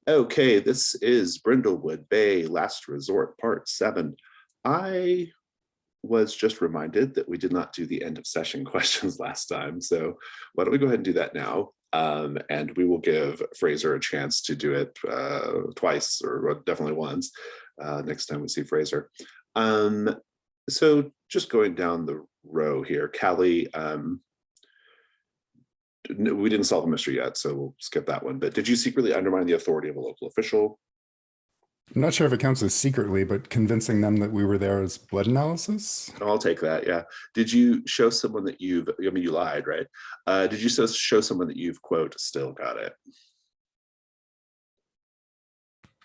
Okay, this is Brindlewood Bay Last Resort Part 7. I was just reminded that we did not do the end of session questions last time, so why don't we go ahead and do that now? And we will give Fraser a chance to do it twice, or definitely once, next time we see Fraser. So just going down the row here, Callie, we didn't solve a mystery yet, so we'll skip that one. But did you secretly undermine the authority of a local official? I'm not sure if it counts as secretly, but convincing them that we were there as blood analysis. I'll take that, yeah. Did you show someone that you lied, right? Did you show someone that you've, quote, still got it?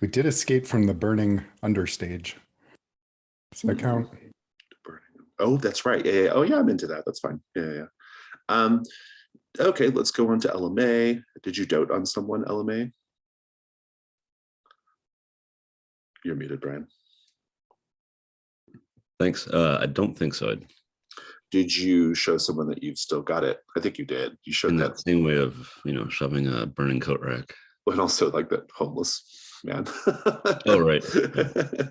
We did escape from the burning understage. Does that count? Oh, that's right. Yeah. Oh, yeah, I'm into that. That's fine. Yeah. Okay, let's go on to LMA. Did you dote on someone, LMA? You're muted, Brian. Thanks. I don't think so. Did you show someone that you've still got it? I think you did. You showed in that same way of, shoving a burning coat rack. And also like that homeless man. Oh, right.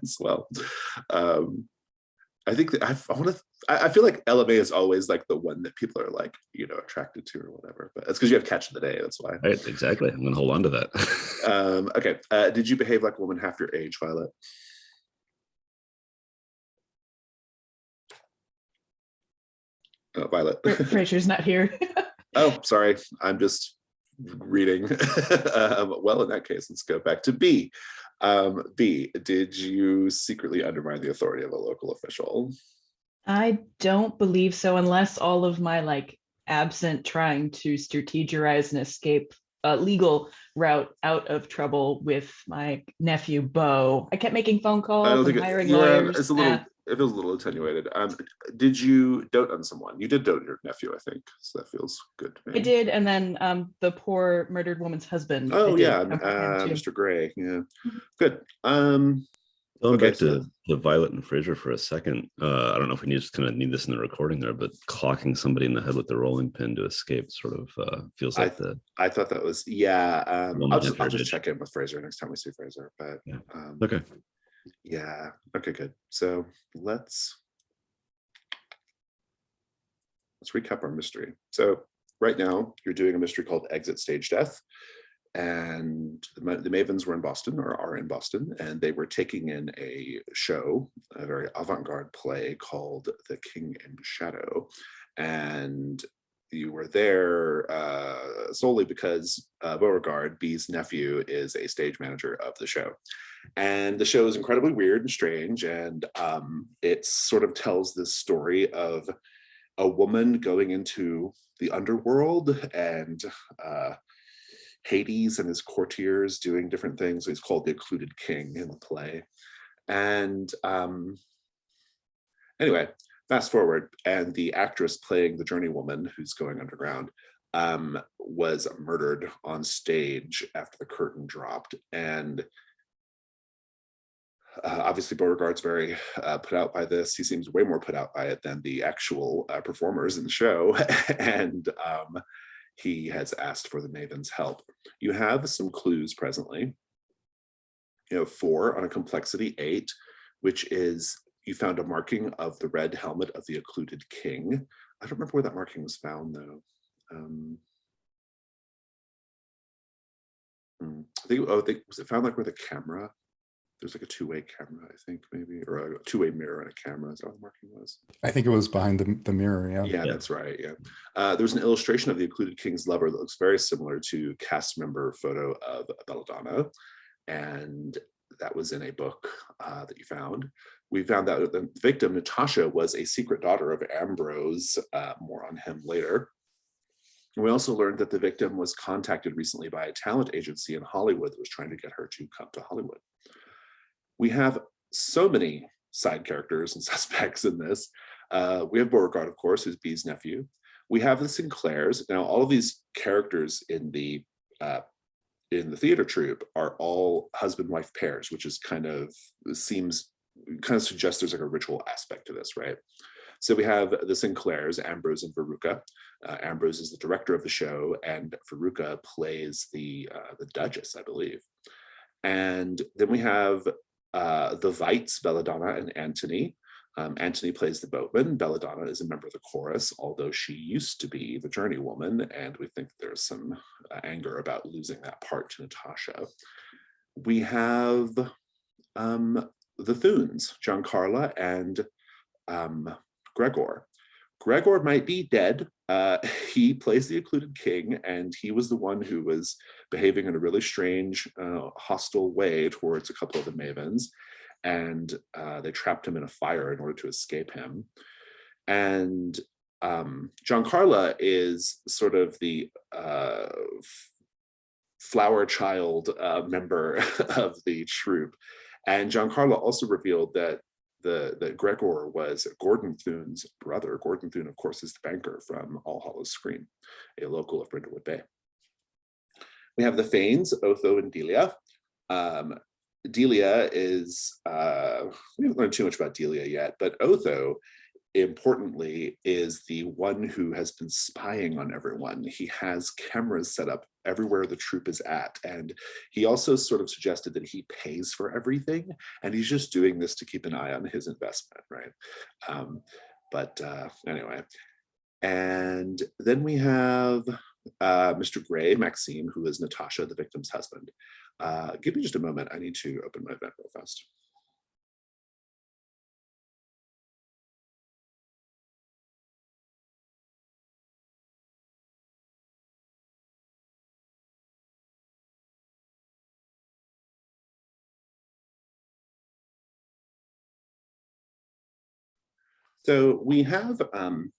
As well. I think that I feel like LMA is always like the one that people are like, attracted to or whatever. But it's because you have catch of the day. That's why. Right, exactly. I'm going to hold on to that. Okay. Did you behave like a woman half your age, Violet? Violet. Fraser's not here. Oh, sorry. I'm just reading. Well, in that case, let's go back to B. B, did you secretly undermine the authority of a local official? I don't believe so, unless all of my absent trying to strategize and escape a legal route out of trouble with my nephew Bo. I kept making phone calls and hiring lawyers. It feels a little attenuated. Did you dote on someone? You did dote on your nephew, I think. So that feels good to me. I did, and then the poor murdered woman's husband. Oh yeah, Mr. Gray. Yeah, good. Going back to Violet and Fraser for a second, I don't know if we just kind of need this in the recording there, but clocking somebody in the head with the rolling pin to escape sort of feels like I thought that was I'll just check in with Fraser next time we see Fraser. But yeah. Okay. Yeah. Okay. Good. So let's recap our mystery. So right now you're doing a mystery called Exit Stage Death. And the Mavens were in Boston, or are in Boston, and they were taking in a show, a very avant-garde play called The King in Shadow. And you were there solely because Beauregard, B's nephew, is a stage manager of the show. And the show is incredibly weird and strange, and it sort of tells this story of a woman going into the underworld and Hades and his courtiers doing different things. He's called the Occluded King in the play. And anyway, fast forward, and the actress playing the journeywoman who's going underground was murdered on stage after the curtain dropped. And obviously Beauregard's very put out by this. He seems way more put out by it than the actual performers in the show. And he has asked for the Mavens' help. You have some clues presently. 4 on a complexity 8, which is you found a marking of the red helmet of the Occluded King. I don't remember where that marking was found though. I think was it found where the camera? There's a 2-way camera, I think, maybe, or a 2-way mirror and a camera. Is that what the marking was? I think it was behind the mirror, yeah. Yeah, that's right, yeah. There's an illustration of the Occluded King's lover that looks very similar to cast member photo of Belladonna, and that was in a book that you found. We found out that the victim, Natasha, was a secret daughter of Ambrose. More on him later. And we also learned that the victim was contacted recently by a talent agency in Hollywood that was trying to get her to come to Hollywood. We have so many side characters and suspects in this. We have Beauregard, of course, who's B's nephew. We have the Sinclairs. Now, all of these characters in the theater troupe are all husband-wife pairs, which is kind of suggests there's like a ritual aspect to this, right? So we have the Sinclairs, Ambrose and Veruca. Ambrose is the director of the show, and Veruca plays the Duchess, I believe. And then we have the Vites, Belladonna and Antony. Antony plays the boatman. Belladonna is a member of the chorus, although she used to be the journeywoman, and we think there's some anger about losing that part to Natasha. We have the Thunes, Giancarlo and Gregor. Gregor might be dead. He plays the occluded king, and he was the one who was behaving in a really strange, hostile way towards a couple of the Mavens, and they trapped him in a fire in order to escape him. And Giancarlo is sort of the flower child member of the troupe. And Giancarlo also revealed that that Gregor was Gordon Thune's brother. Gordon Thune, of course, is the banker from All Hallows Screen, a local of Brindlewood Bay. We have the Fanes, Otho and Delia. Delia is, we haven't learned too much about Delia yet, but Otho, importantly, is the one who has been spying on everyone. He has cameras set up everywhere the troupe is at, and he also sort of suggested that he pays for everything, and he's just doing this to keep an eye on his investment, right? Anyway, and then we have Mr. Gray, Maxime, who is Natasha, the victim's husband. Give me just a moment. I need to open my event real fast. So we have quite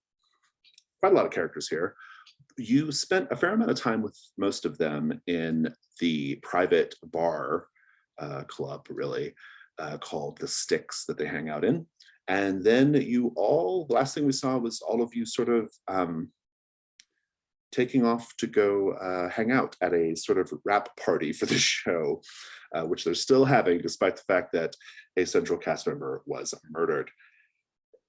a lot of characters here. You spent a fair amount of time with most of them in the private bar club, really, called the Sticks, that they hang out in. And then you all, the last thing we saw was all of you sort of taking off to go hang out at a sort of wrap party for the show, which they're still having, despite the fact that a central cast member was murdered.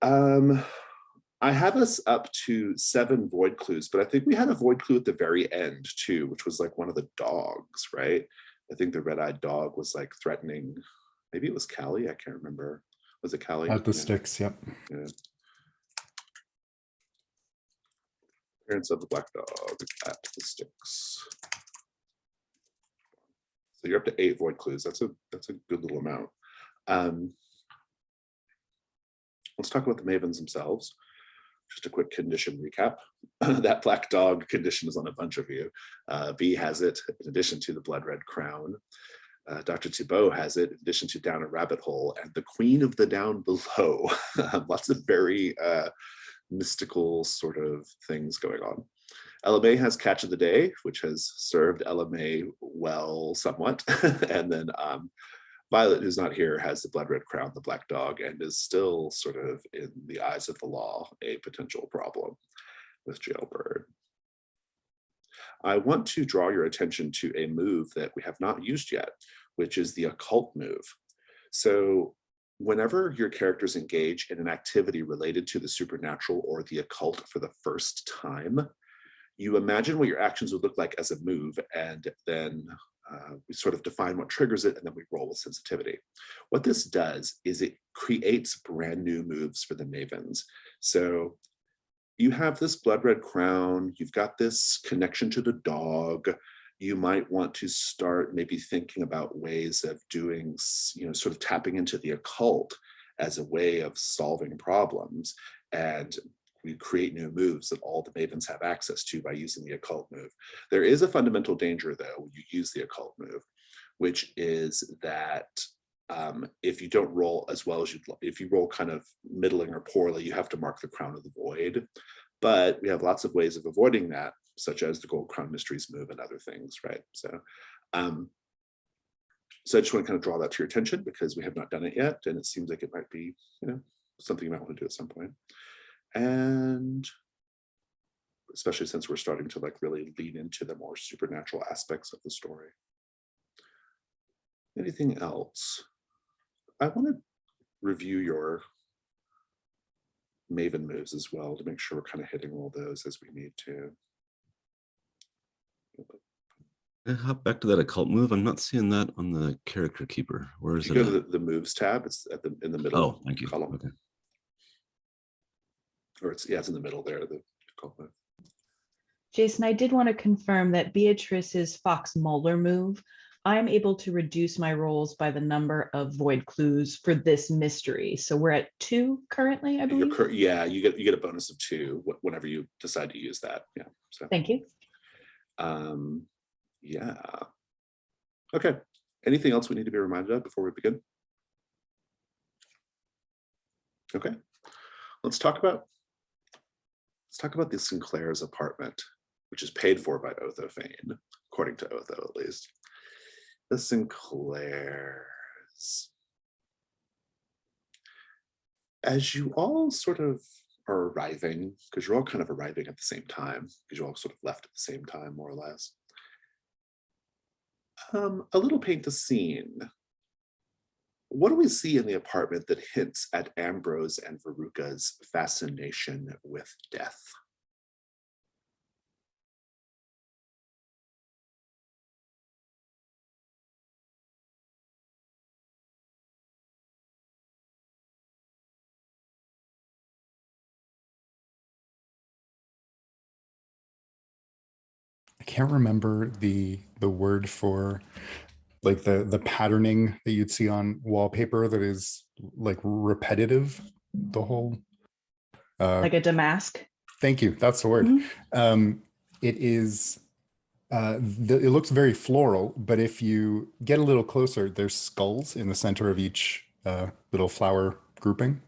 I have us up to 7 void clues, but I think we had a void clue at the very end too, which was like one of the dogs, right? I think the red-eyed dog was like threatening, maybe it was Callie, I can't remember. Was it Callie? At the Sticks, yep. Yeah. Appearance of the black dog at the Sticks. So you're up to 8 void clues. That's a good little amount. Let's talk about the Mavens themselves. Just a quick condition recap. That black dog condition is on a bunch of you. V has it in addition to the blood red crown. Dr. Thibault has it in addition to down a rabbit hole, and the queen of the down below. Lots of very mystical sort of things going on. LMA has catch of the day, which has served LMA well somewhat. And then Violet, who's not here, has the blood red crown, the black dog, and is still sort of, in the eyes of the law, a potential problem with Jailbird. I want to draw your attention to a move that we have not used yet, which is the Occult Move. So whenever your characters engage in an activity related to the supernatural or the occult for the first time, you imagine what your actions would look like as a move, and then we sort of define what triggers it, and then we roll with sensitivity. What this does is it creates brand new moves for the Mavens. So you have this blood red crown, you've got this connection to the dog. You might want to start maybe thinking about ways of doing, sort of tapping into the occult as a way of solving problems. And we create new moves that all the Mavens have access to by using the Occult Move. There is a fundamental danger, though, when you use the Occult Move, which is that if you don't roll as well as if you roll kind of middling or poorly, you have to mark the Crown of the Void. But we have lots of ways of avoiding that, such as the Gold Crown Mysteries move and other things, right? So I just want to kind of draw that to your attention because we have not done it yet, and it seems like it might be, something you might want to do at some point. And especially since we're starting to like really lean into the more supernatural aspects of the story. Anything else? I want to review your Maven moves as well to make sure we're kind of hitting all those as we need to. hop back to that occult move. I'm not seeing that on the character keeper. Where is If you it? go to the moves tab, it's in the middle. Oh, thank you. Column. Okay. Or it's in the middle there. The occult move. Jason, I did want to confirm that Beatrice's Fox Mulder move, I'm able to reduce my rolls by the number of void clues for this mystery. So we're at 2 currently, I believe. You get a bonus of 2 whenever you decide to use that. Yeah. So Thank you. yeah. Okay. Anything else we need to be reminded of before we begin? Okay. Let's talk about the Sinclair's apartment, which is paid for by Otho Fane, according to Otho at least. The Sinclairs. As you all sort of are arriving, because you're all kind of arriving at the same time, because you all sort of left at the same time, more or less. A little paint the scene. What do we see in the apartment that hints at Ambrose and Veruca's fascination with death? I can't remember the word for like the patterning that you'd see on wallpaper that is like repetitive. The whole Like a damask. Thank you. That's the word. Mhm. It is. It looks very floral, but if you get a little closer, there's skulls in the center of each little flower grouping.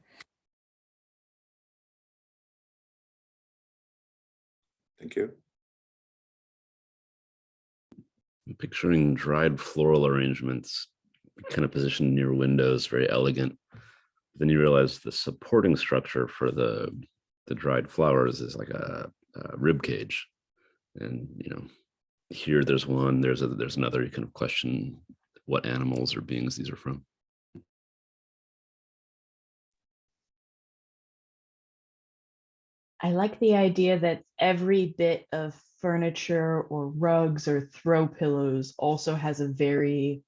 Thank you. I'm picturing dried floral arrangements kind of positioned near windows, very elegant. Then you realize the supporting structure for the dried flowers is like a rib cage, and here there's one, there's another. You kind of question what animals or beings these are from. I like the idea that every bit of furniture or rugs or throw pillows also has a very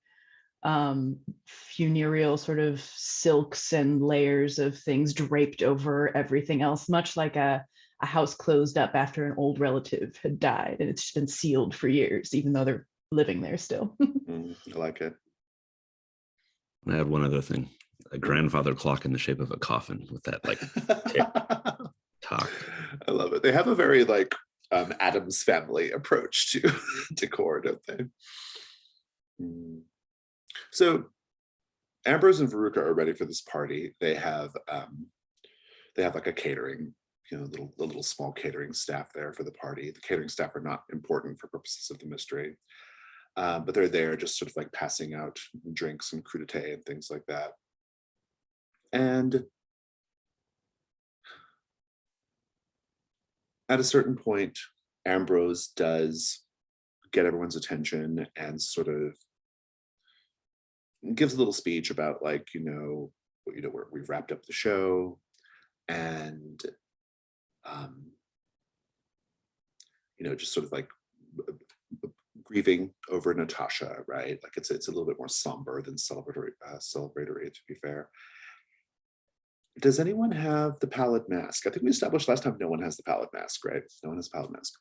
funereal sort of silks and layers of things draped over everything else, much like a house closed up after an old relative had died and it's just been sealed for years, even though they're living there still. I like it. I have one other thing: a grandfather clock in the shape of a coffin with that like tick tock. I love it. They have a very like Addams Family approach to decor, don't they? So Ambrose and Veruca are ready for this party. They have like a catering, the little small catering staff there for the party. The catering staff are not important for purposes of the mystery, but they're there just sort of like passing out drinks and crudité and things like that. And at a certain point, Ambrose does get everyone's attention and sort of gives a little speech about like, we've wrapped up the show, and just sort of like grieving over Natasha, right? Like it's a little bit more somber than celebratory, to be fair. Does anyone have the pallid mask? I think we established last time no one has the pallid mask, right? No one has the pallid mask.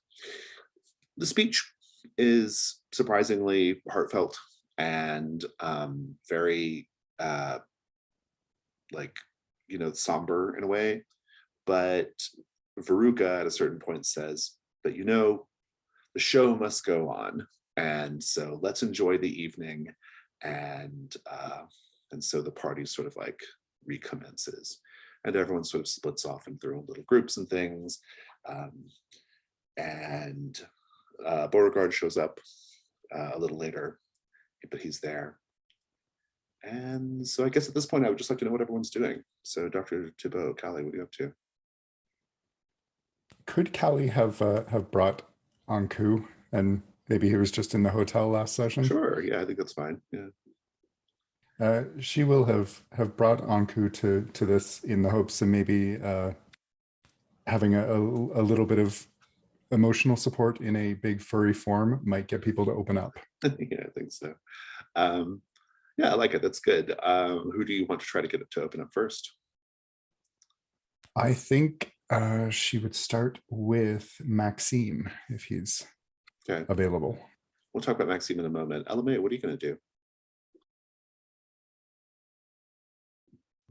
The speech is surprisingly heartfelt and very somber in a way. But Veruca at a certain point says, but the show must go on. And so let's enjoy the evening. And so the party sort of like recommences, and everyone sort of splits off into their own little groups and things. And Beauregard shows up a little later, but he's there. And so I guess at this point, I would just like to know what everyone's doing. So Dr. Thibault, Callie, what are you up to? Could Callie have brought Anku, and maybe he was just in the hotel last session? Sure, yeah, I think that's fine. Yeah. She will have brought Anku to this in the hopes of maybe having a little bit of emotional support in a big furry form might get people to open up. Yeah, I think so. Yeah, I like it. That's good. Who do you want to try to get it to open up first? I think she would start with Maxime if he's Okay, available. we'll talk about Maxime in a moment. LMA, what are you going to do?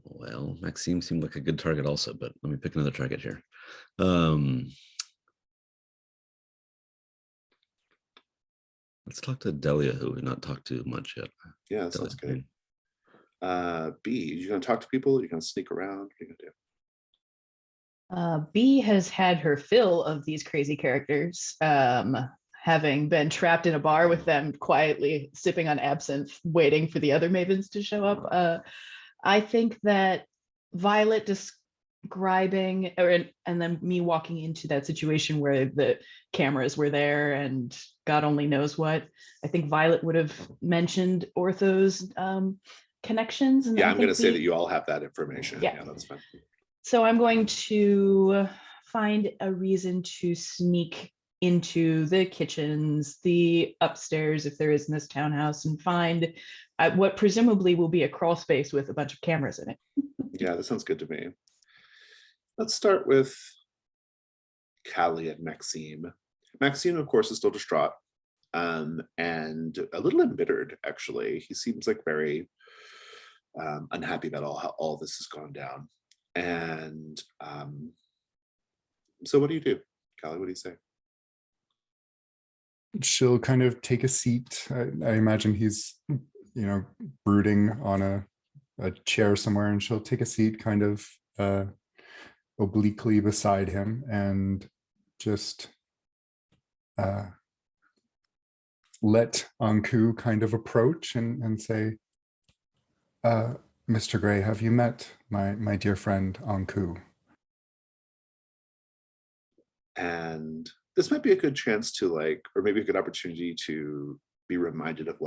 Well, Maxime seemed like a good target also, but let me pick another target here. Let's talk to Delia, who we've not talked to much yet. Yeah, that sounds good. B, you going to talk to people? You're going to sneak around? What are you going to do? B has had her fill of these crazy characters, having been trapped in a bar with them quietly sipping on absinthe, waiting for the other Mavens to show up. I think that Violet describing, and then me walking into that situation where the cameras were there and God only knows what, I think Violet would have mentioned Ortho's connections. And Yeah, I I'm going to think say that you all have that information. Yeah. Yeah, that's fine. So I'm going to find a reason to sneak into the kitchens, the upstairs, if there is in this townhouse, and find what presumably will be a crawl space with a bunch of cameras in it. Yeah, that sounds good to me. Let's start with Callie and Maxime. Maxime, of course, is still distraught and a little embittered, actually. He seems like very unhappy about all this has gone down. And so what do you do? Callie, what do you say? She'll kind of take a seat. I imagine he's, brooding on a chair somewhere, and she'll take a seat kind of obliquely beside him and just let Anku kind of approach and say, Mr. Gray, have you met my dear friend Anku? And this might be a good chance to or maybe a good opportunity to be reminded of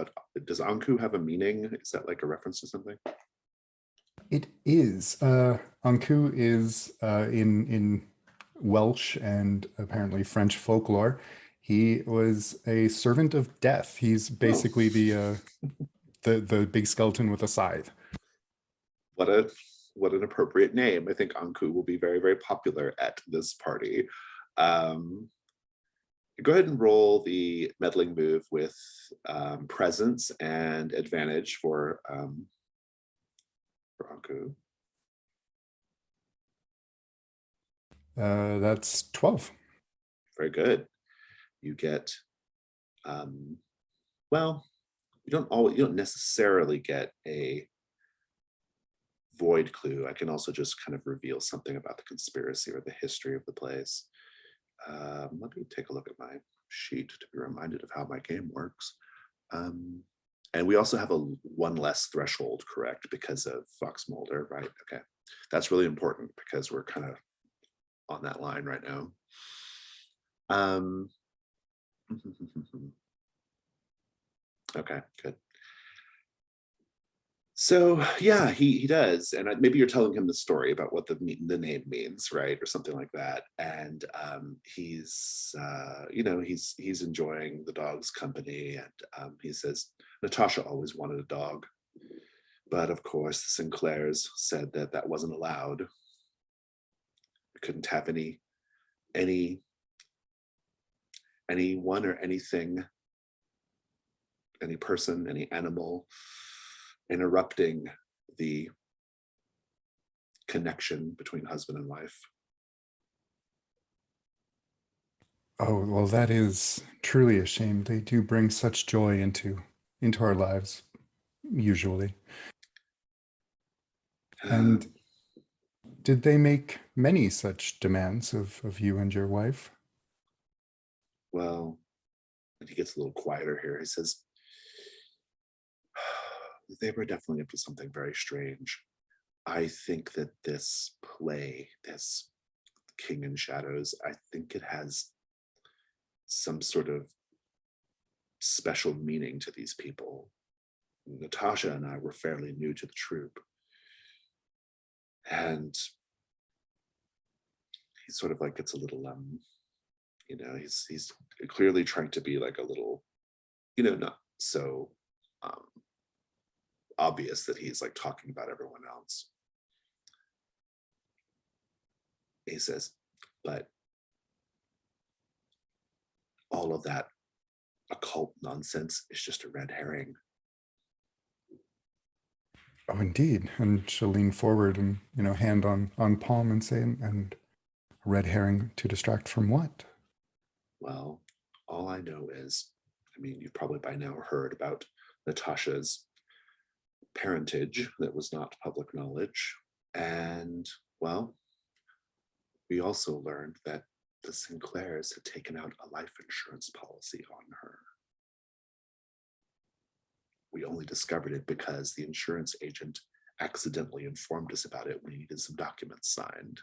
does Anku have a meaning? Is that like a reference to something? It is. Anku is in Welsh and apparently French folklore. He was a servant of death. He's basically the big skeleton with a scythe. What an appropriate name. I think Anku will be very, very popular at this party. Go ahead and roll the meddling move with presence and advantage for Anku. That's 12. Very good. You get well, you don't necessarily get a void clue. I can also just kind of reveal something about the conspiracy or the history of the place. Let me take a look at my sheet to be reminded of how my game works. And we also have one less threshold, correct, because of Fox Mulder, right? Okay, that's really important because we're kind of on that line right now. Okay, good. So yeah, he does, and maybe you're telling him the story about what the name means, right, or something like that. And he's he's enjoying the dog's company, and he says Natasha always wanted a dog, but of course the Sinclairs said that wasn't allowed. We couldn't have anyone or anything, any person, any animal interrupting the connection between husband and wife. Oh, well, that is truly a shame. They do bring such joy into our lives, usually. And did they make many such demands of you and your wife? Well, and he gets a little quieter here. He says, they were definitely up to something very strange. I think that this play, this King in Shadows, I think it has some sort of special meaning to these people. Natasha and I were fairly new to the troupe. And he sort of gets a little You know, he's clearly trying to be like a little, you know, not so obvious that he's like talking about everyone else. He says, but all of that occult nonsense is just a red herring. Oh, indeed. And she'll lean forward and, you know, hand on palm and say, and red herring to distract from what? Well, all I know is, I mean, you've probably by now heard about Natasha's parentage that was not public knowledge. And, well, we also learned that the Sinclairs had taken out a life insurance policy on her. We only discovered it because the insurance agent accidentally informed us about it when he needed some documents signed.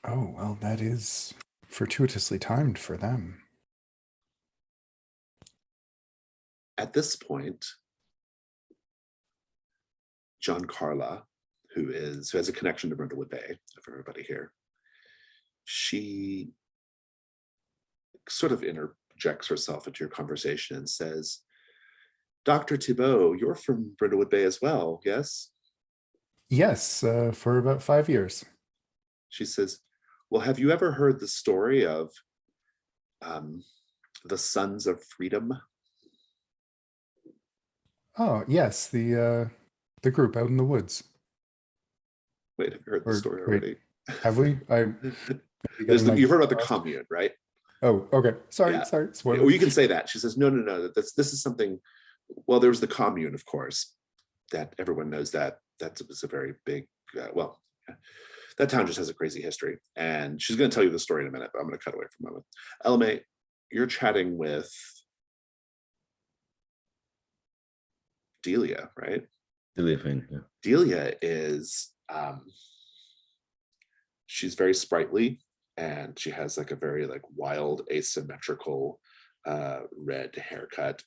Oh, well, that is fortuitously timed for them. At this point, John Carla, who has a connection to Brindlewood Bay, for everybody here, she sort of interjects herself into your conversation and says, Dr. Thibault, you're from Brindlewood Bay as well, yes? Yes, for about 5 years. She says, well, have you ever heard the story of the Sons of Freedom? Oh, yes, the group out in the woods. Wait, have you heard the story already? Have we? You've heard about the commune, right? Oh, okay. Sorry, Yeah. sorry. Spoiler. Well, you can say that. She says, no. This is something. Well, there was the commune, of course, that everyone knows that. That was a very big, that town just has a crazy history. And she's going to tell you the story in a minute, but I'm going to cut away for a moment. LMA, you're chatting with Delia, right? Delia Fane, yeah. Delia is, she's very sprightly, and she has like a very like wild asymmetrical red haircut.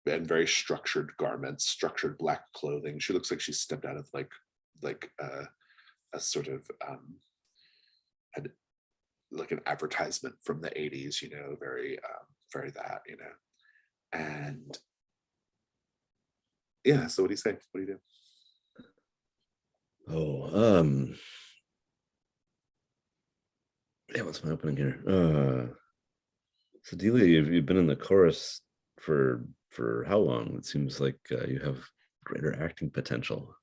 And very structured garments, structured black clothing. She looks like she stepped out of like a sort of like an advertisement from the 80s, you know, very that, you know. And yeah, so what do you say? What do you do? Oh, yeah, what's my opening here? So Delia, you've been in the chorus for how long? It seems like you have greater acting potential.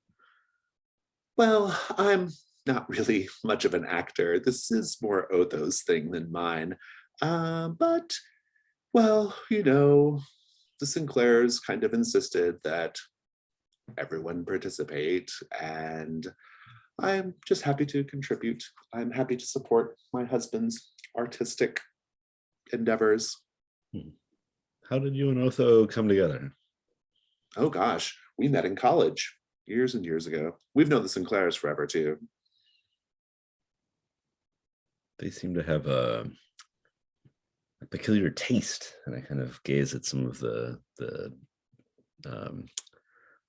Well, I'm not really much of an actor. This is more Otho's thing than mine. But, well, you know, the Sinclairs kind of insisted that everyone participate, and I'm just happy to contribute. I'm happy to support my husband's artistic endeavors. How did you and Otho come together? Oh gosh, we met in college years and years ago. We've known the Sinclairs forever too. They seem to have a peculiar taste, and I kind of gaze at some of the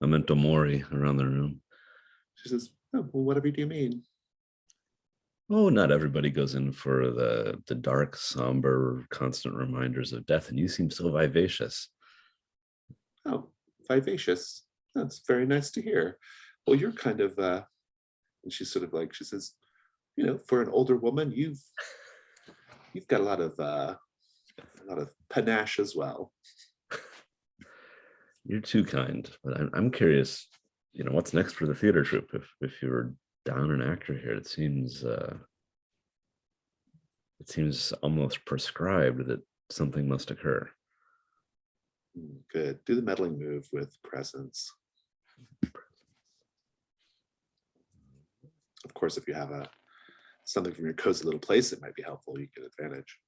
memento mori around the room. She says, oh, well, whatever do you mean? Oh, not everybody goes in for the dark, somber, constant reminders of death, and you seem so vivacious. Oh, vivacious. That's very nice to hear. Well, you're kind of, and she's sort of like, she says, you know, for an older woman, you've got a lot of panache as well. You're too kind, but I'm curious, you know, what's next for the theater troupe? If you were down an actor here, it seems almost prescribed that something must occur. Good. Do the meddling move with presence. Of course, if you have something from your cozy little place, it might be helpful. You get advantage.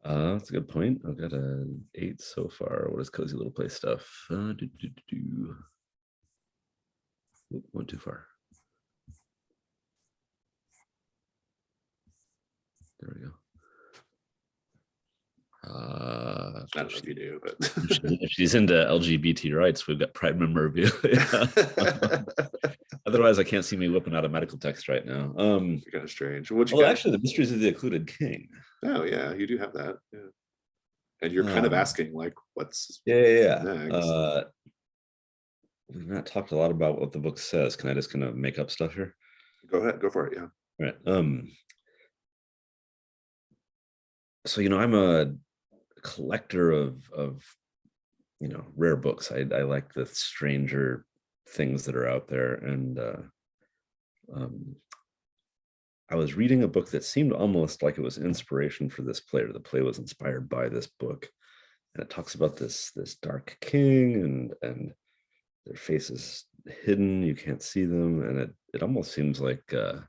That's a good point. I've got an 8 so far. What is cozy little place stuff? Oop, went too far. There we go. I don't know if you do, but if she's into LGBT rights, we've got Pride memorabilia. Otherwise, I can't see me whipping out a medical text right now. You're kind of strange. What you Well, got? actually, the Mysteries of the Occluded King. Oh yeah, you do have that. Yeah. And you're kind of Um, asking like, what's Yeah. next? We've not talked a lot about what the book says. Can I just kind of make up stuff here? Go ahead, go for it. Yeah. Right. So I'm a collector of rare books. I like the stranger things that are out there, and I was reading a book that seemed almost like it was inspiration for this play, or the play was inspired by this book, and it talks about this dark king, and their faces hidden, you can't see them, and it almost seems like the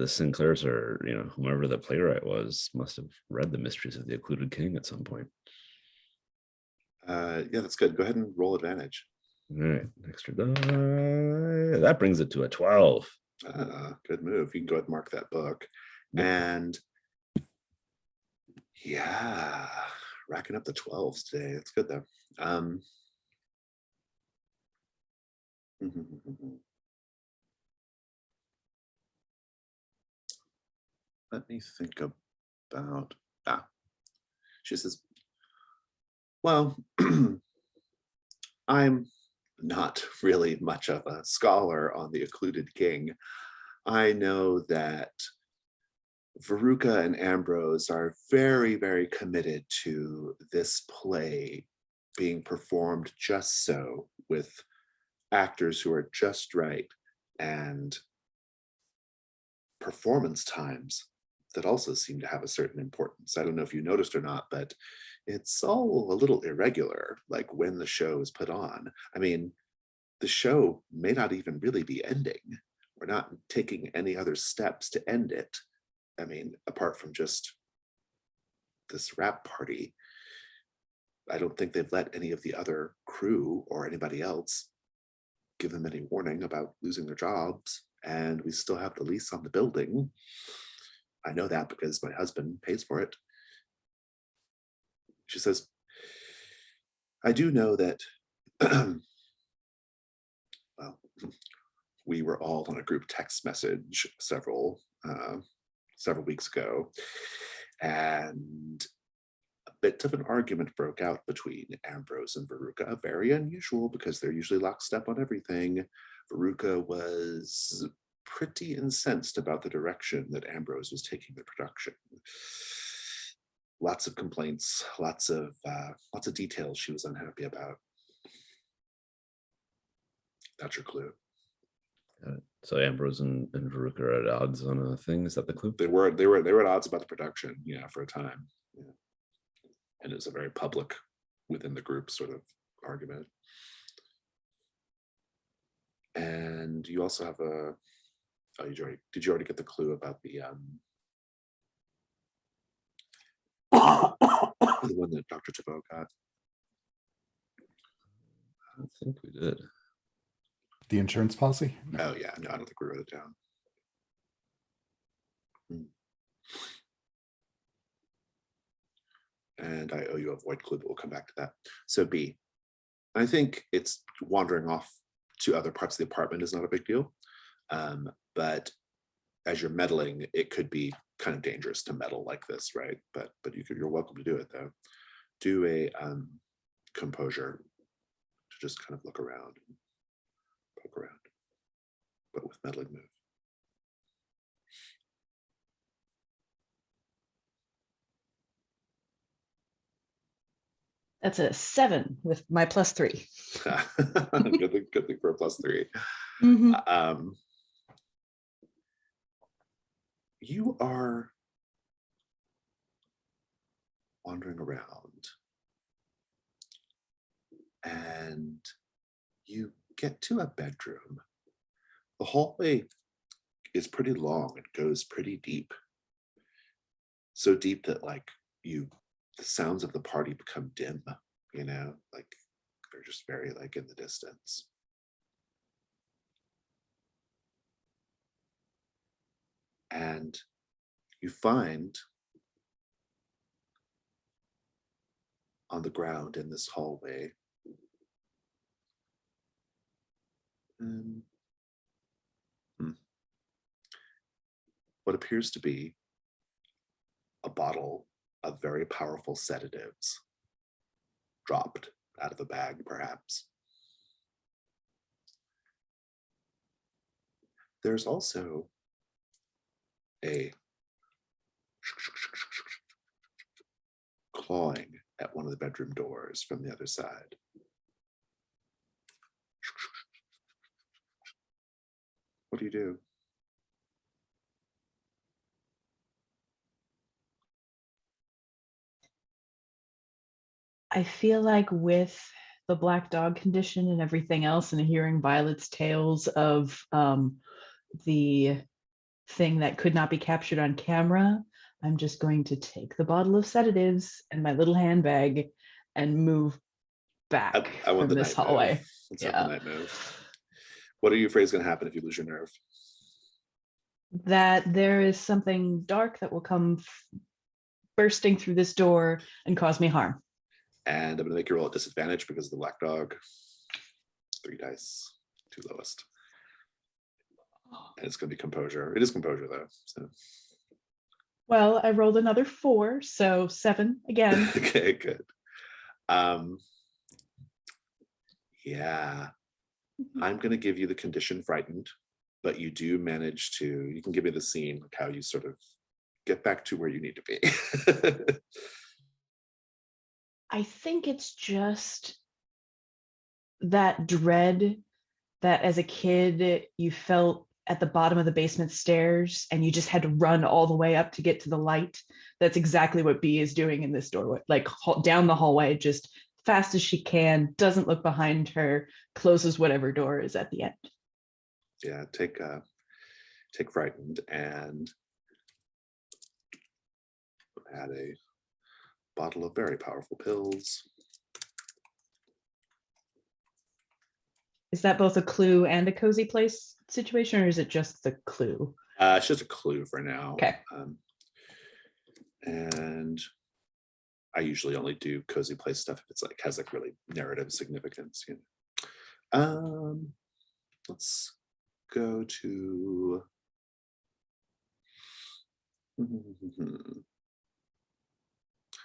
Sinclairs, or whomever the playwright was, must have read the Mysteries of the Occluded King at some point. Yeah, that's good. Go ahead and roll advantage. All right, extra die. That brings it to a 12. Good move. You can go ahead and mark that book. Yep. And yeah, racking up the 12s today. That's good though. Let me think about, she says, well, I'm not really much of a scholar on the Occluded King. I know that Veruca and Ambrose are very, very committed to this play being performed just so, with actors who are just right, and performance times that also seem to have a certain importance. I don't know if you noticed or not, but it's all a little irregular, like when the show is put on. I mean, the show may not even really be ending. We're not taking any other steps to end it. I mean, apart from just this rap party, I don't think they've let any of the other crew or anybody else give them any warning about losing their jobs. And we still have the lease on the building. I know that because my husband pays for it. She says, I do know that, well, we were all on a group text message several weeks ago, and a bit of an argument broke out between Ambrose and Veruca. Very unusual because they're usually lockstep on everything. Veruca was pretty incensed about the direction that Ambrose was taking the production. Lots of complaints, lots of details she was unhappy about. That's your clue. So Ambrose and Veruca are at odds on a thing. Is that the clue? They were at odds about the production, for a time. Yeah. And it was a very public, within the group sort of argument. And you also have a, did you already get the clue about the the one that Dr. Chabot got? I think we did. The insurance policy? Oh yeah, no, I don't think we wrote it down. And I owe you a void clue, but we'll come back to that. So B, I think it's wandering off to other parts of the apartment is not a big deal. But as you're meddling, it could be kind of dangerous to meddle like this, right? But you're welcome to do it though. Do a composure to just kind of look around, and poke around, but with meddling move. That's a 7 with my +3. Good thing for a +3. Mm-hmm. You are wandering around and you get to a bedroom. The hallway is pretty long. It goes pretty deep. So deep that the sounds of the party become dim, like they're just very in the distance. And you find on the ground in this hallway what appears to be a bottle of very powerful sedatives dropped out of the bag, perhaps. There's also a clawing at one of the bedroom doors from the other side. What do you do? I feel like with the black dog condition and everything else, and hearing Violet's tales of the thing that could not be captured on camera, I'm just going to take the bottle of sedatives and my little handbag and move back I want from the this night hallway. move. Let's have the night move. What are you afraid is going to happen if you lose your nerve? That there is something dark that will come bursting through this door and cause me harm. And I'm going to make you roll at disadvantage because of the black dog. 3 dice, 2 lowest. And it's going to be composure. It is composure, though. So. Well, I rolled another 4, so 7 again. Okay, good. Yeah, I'm going to give you the condition frightened, but you do manage to, you can give me the scene, like how you sort of get back to where you need to be. I think it's just that dread that as a kid you felt at the bottom of the basement stairs and you just had to run all the way up to get to the light. That's exactly what B is doing in this doorway, like down the hallway, just fast as she can, doesn't look behind her, closes whatever door is at the end. Yeah, take frightened and add a bottle of very powerful pills. Is that both a clue and a cozy place situation, or is it just the clue? It's just a clue for now. Okay. And I usually only do cozy place stuff if it's like has like really narrative significance. You know. Let's go to.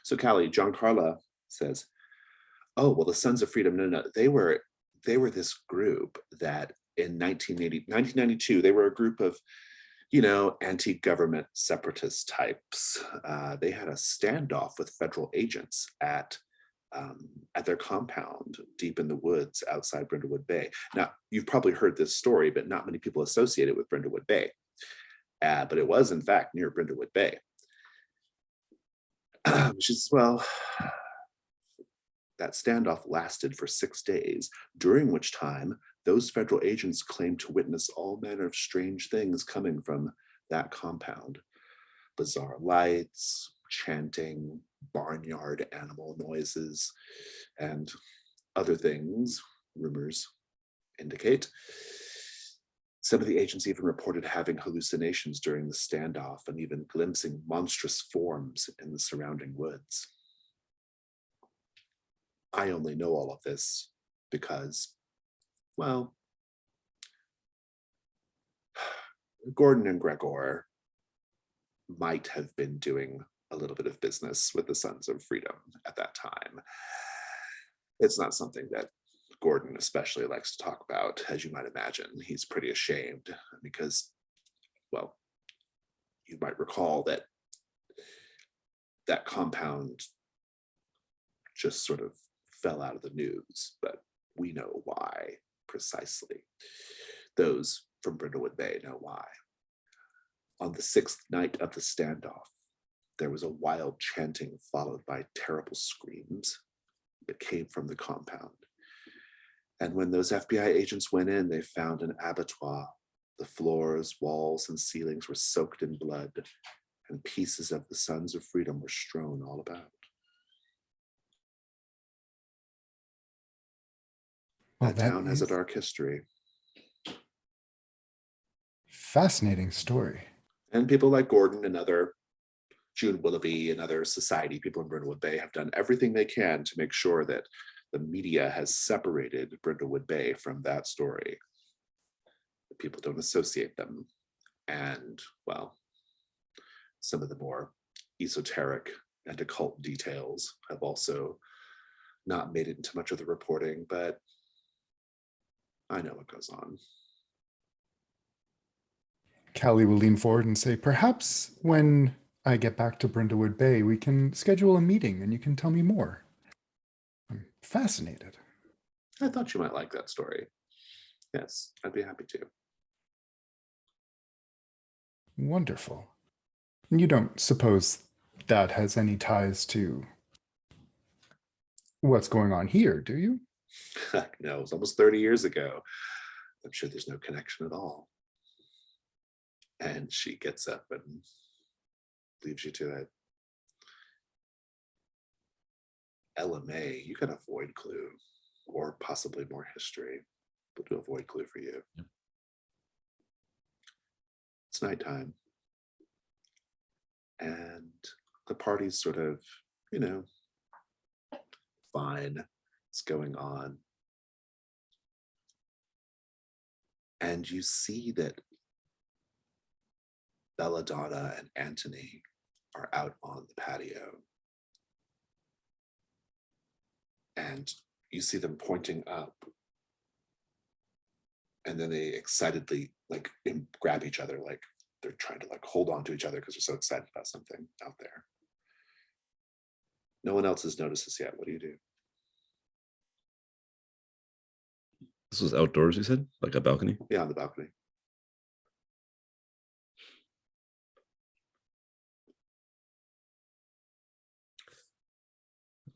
So Callie, John Carla says, "Oh well, the Sons of Freedom. No, they were this group that in 1992 they were a group of, you know, anti-government separatist types. They had a standoff with federal agents at their compound deep in the woods outside Brindlewood Bay. Now, you've probably heard this story, but not many people associate it with Brindlewood Bay. But it was, in fact, near Brindlewood Bay. Which is, well, that standoff lasted for 6 days, during which time those federal agents claimed to witness all manner of strange things coming from that compound. Bizarre lights, chanting, barnyard animal noises, and other things, rumors indicate. Some of the agents even reported having hallucinations during the standoff and even glimpsing monstrous forms in the surrounding woods. I only know all of this because, well, Gordon and Gregor might have been doing a little bit of business with the Sons of Freedom at that time. It's not something that Gordon especially likes to talk about, as you might imagine. He's pretty ashamed because, well, you might recall that that compound just sort of fell out of the news, but we know why precisely. Those from Brindlewood Bay know why. On the 6th night of the standoff, there was a wild chanting followed by terrible screams that came from the compound. And when those FBI agents went in, they found an abattoir. The floors, walls, and ceilings were soaked in blood, and pieces of the Sons of Freedom were strewn all about. That town has a dark history. Fascinating story. And people like Gordon and other June Willoughby and other society people in Brindlewood Bay have done everything they can to make sure that the media has separated Brindlewood Bay from that story. People don't associate them. And, well, some of the more esoteric and occult details have also not made it into much of the reporting, but I know what goes on. Callie will lean forward and say, perhaps when I get back to Brindlewood Bay, we can schedule a meeting and you can tell me more. I'm fascinated. I thought you might like that story. Yes, I'd be happy to. Wonderful. You don't suppose that has any ties to what's going on here, do you? No, it was almost 30 years ago. I'm sure there's no connection at all. And she gets up and leaves you to it. Ella May, you can avoid clue, or possibly more history. We'll do a void clue for you. Yep. It's nighttime. And the party's sort of, fine. It's going on. And you see that Belladonna and Antony are out on the patio. And you see them pointing up. And then they excitedly grab each other, like they're trying to hold on to each other because they're so excited about something out there. No one else has noticed this yet. What do you do? This was outdoors, you said? Like a balcony? Yeah, on the balcony.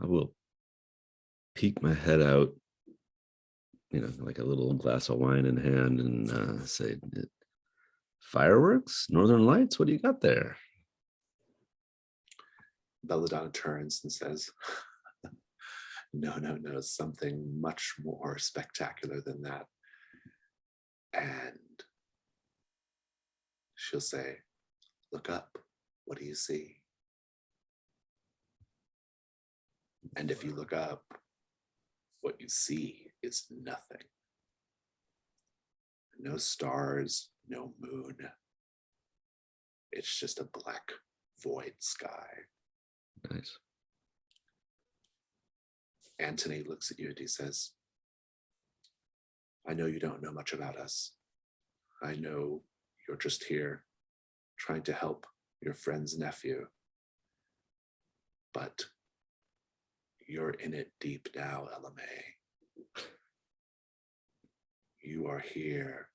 I will peek my head out, like a little glass of wine in hand, and say, fireworks, northern lights, what do you got there? Belladonna turns and says, no, something much more spectacular than that. And she'll say, look up, what do you see? And if you look up, what you see is nothing. No stars, no moon. It's just a black void sky. Nice. Antony looks at you and he says, I know you don't know much about us. I know you're just here trying to help your friend's nephew. But you're in it deep now, Ella May. You are here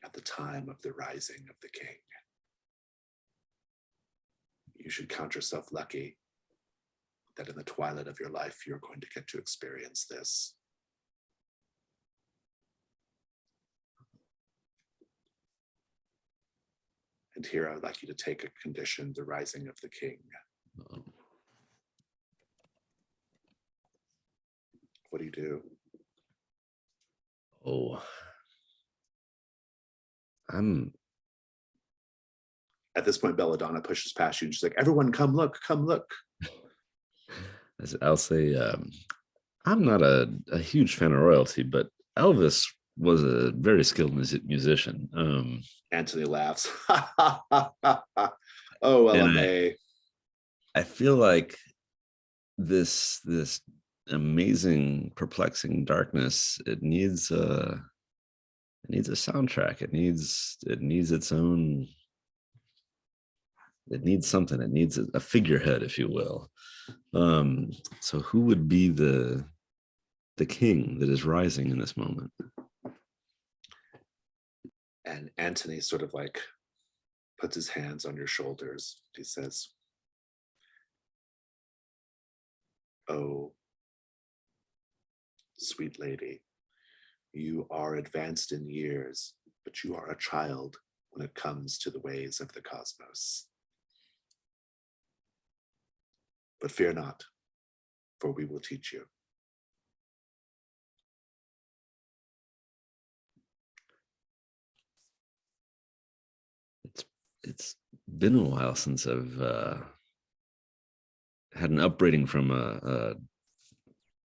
at the time of the rising of the king. You should count yourself lucky that in the twilight of your life, you're going to get to experience this. And here I would like you to take a condition, the rising of the king. What do you do? Oh, At this point, Belladonna pushes past you and she's like, everyone come look, come look. I'll say, I'm not a huge fan of royalty, but Elvis was a very skilled musician. Antony laughs. Oh, Ella May. I feel like this amazing, perplexing darkness, it needs a soundtrack. It needs its own. It needs something. It needs a figurehead, if you will. So who would be the king that is rising in this moment? And Antony sort of puts his hands on your shoulders. He says, oh, sweet lady, you are advanced in years, but you are a child when it comes to the ways of the cosmos. But fear not, for we will teach you. It's been a while since I've had an upbringing from a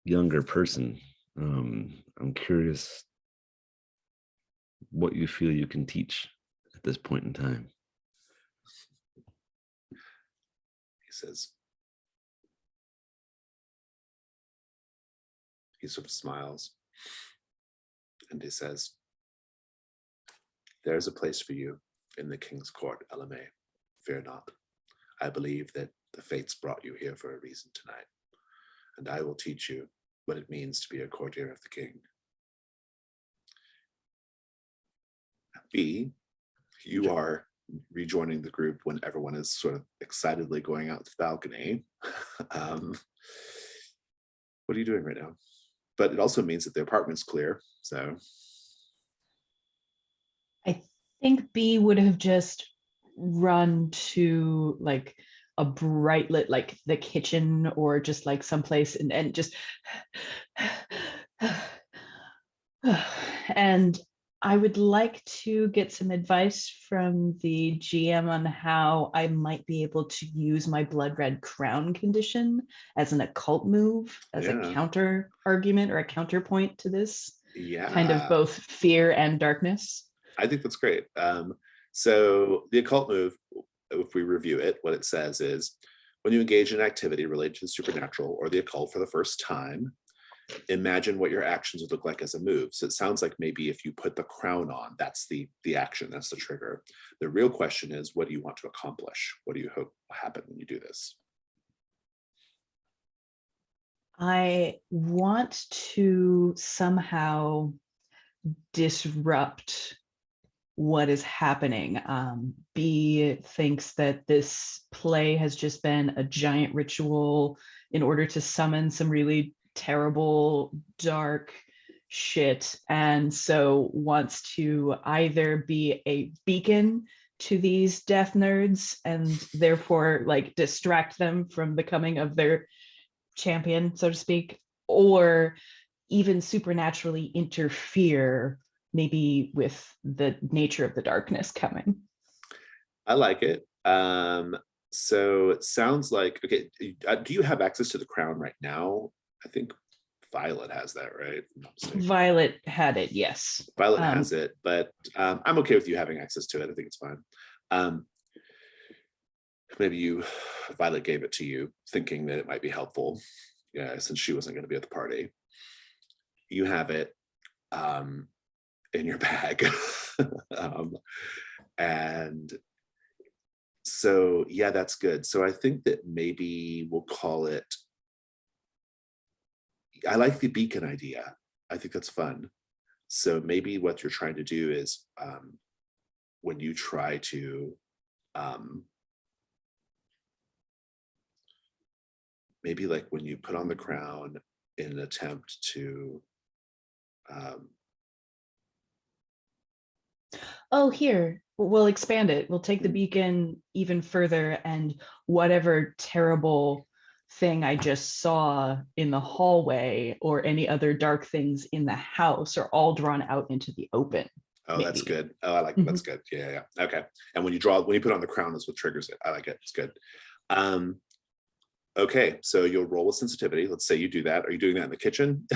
younger person. I'm curious what you feel you can teach at this point in time. says, he sort of smiles and he says, "There is a place for you in the King's Court, Elamé. Fear not. I believe that the fates brought you here for a reason tonight, and I will teach you what it means to be a courtier of the king." B, you are rejoining the group when everyone is sort of excitedly going out the balcony. What are you doing right now? But it also means that the apartment's clear, so. I think B would have just run to like a bright lit, like the kitchen or just like someplace and just and I would like to get some advice from the GM on how I might be able to use my blood red crown condition as an occult move, as a counter argument or a counterpoint to this kind of both fear and darkness. I think that's great. So the occult move, if we review it, what it says is, when you engage in activity related to the supernatural or the occult for the first time, imagine what your actions would look like as a move. So it sounds like maybe if you put the crown on, that's the action, that's the trigger. The real question is, what do you want to accomplish? What do you hope will happen when you do this? I want to somehow disrupt what is happening. B thinks that this play has just been a giant ritual in order to summon some really terrible, dark shit, and so wants to either be a beacon to these death nerds and therefore like distract them from becoming of their champion, so to speak, or even supernaturally interfere maybe with the nature of the darkness coming. I like it. So it sounds like, okay, do you have access to the crown right now? I think Violet has that, right? Violet had it, yes. Violet has it, but I'm okay with you having access to it. I think it's fine. Maybe Violet gave it to you thinking that it might be helpful, since she wasn't going to be at the party. You have it in your bag. And so, yeah, that's good. So I think that maybe we'll call it, I like the beacon idea. I think that's fun. So maybe what you're trying to do is when you try to maybe like when you put on the crown in an attempt to here, we'll expand it. We'll take the beacon even further, and whatever terrible thing I just saw in the hallway or any other dark things in the house are all drawn out into the open. Oh, maybe. That's good. Oh, I like that's good. Yeah. Okay. And when you put on the crown is what triggers it. I like it. It's good. Okay, so you'll roll with sensitivity. Let's say you do that. Are you doing that in the kitchen?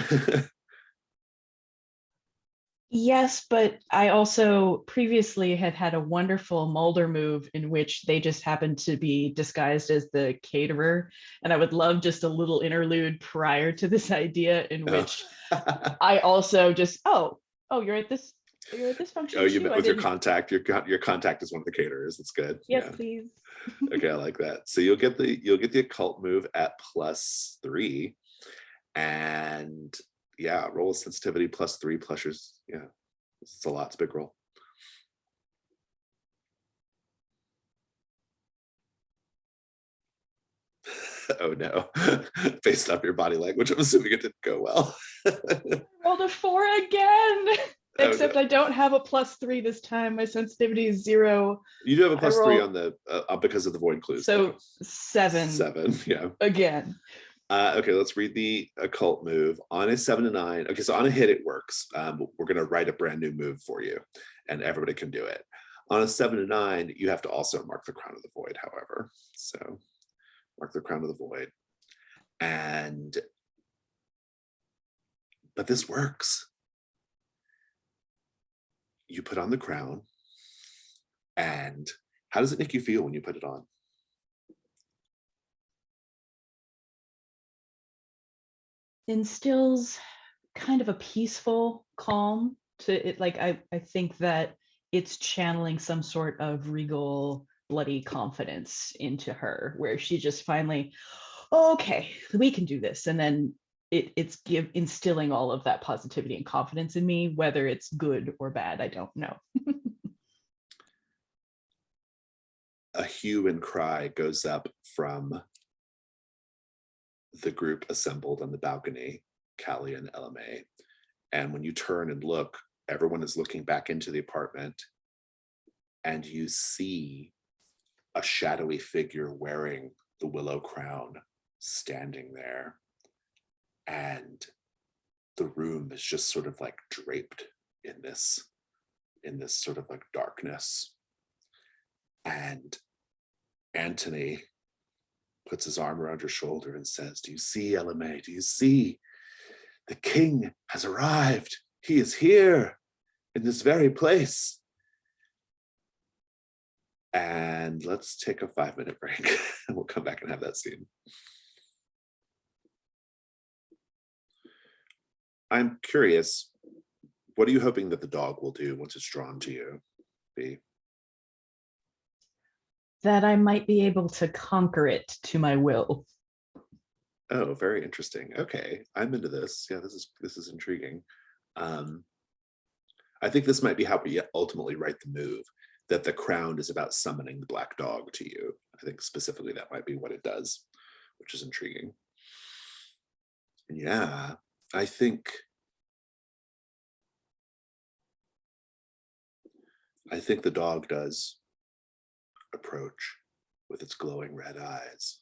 Yes, but I also previously had a wonderful Mulder move in which they just happened to be disguised as the caterer. And I would love just a little interlude prior to this idea in which I also just, you're at this function. Oh, you too. met with your contact. Your contact is one of the caterers. That's good. Yes, yeah. please. Okay, I like that. So you'll get the occult move at +3, and roll a sensitivity +3 pleasures. Yeah, it's a lot. It's a big roll. Oh no, based off your body language, I'm assuming it didn't go well. I rolled a 4 again. Except no. I don't have a +3 this time. My sensitivity is 0. You do have a +3 on the because of the void clues. So 7. 7, yeah. Again. Okay, let's read the occult move. On a 7 to 9, okay, so on a hit it works. We're going to write a brand new move for you, and everybody can do it. On a 7 to 9, you have to also mark the crown of the void, however. So mark the crown of the void. But this works. You put on the crown, and how does it make you feel when you put it on? instills kind of a peaceful calm to it. Like I think that it's channeling some sort of regal, bloody confidence into her, where she just finally, oh, okay, we can do this. And then it's instilling all of that positivity and confidence in me, whether it's good or bad, I don't know. A hue and cry goes up from the group assembled on the balcony, Callie and LMA. And when you turn and look, everyone is looking back into the apartment, and you see a shadowy figure wearing the willow crown standing there. And the room is just sort of like draped in this sort of like darkness. And Anthony puts his arm around her shoulder and says, "Do you see, LMA? Do you see? The king has arrived. He is here in this very place." And let's take a 5-minute break and we'll come back and have that scene. I'm curious, what are you hoping that the dog will do once it's drawn to you, B? That I might be able to conquer it to my will. Oh, very interesting. Okay, I'm into this. Yeah, this is intriguing. I think this might be how we ultimately write the move, that the crown is about summoning the black dog to you. I think specifically that might be what it does, which is intriguing. Yeah, I think the dog does approach with its glowing red eyes.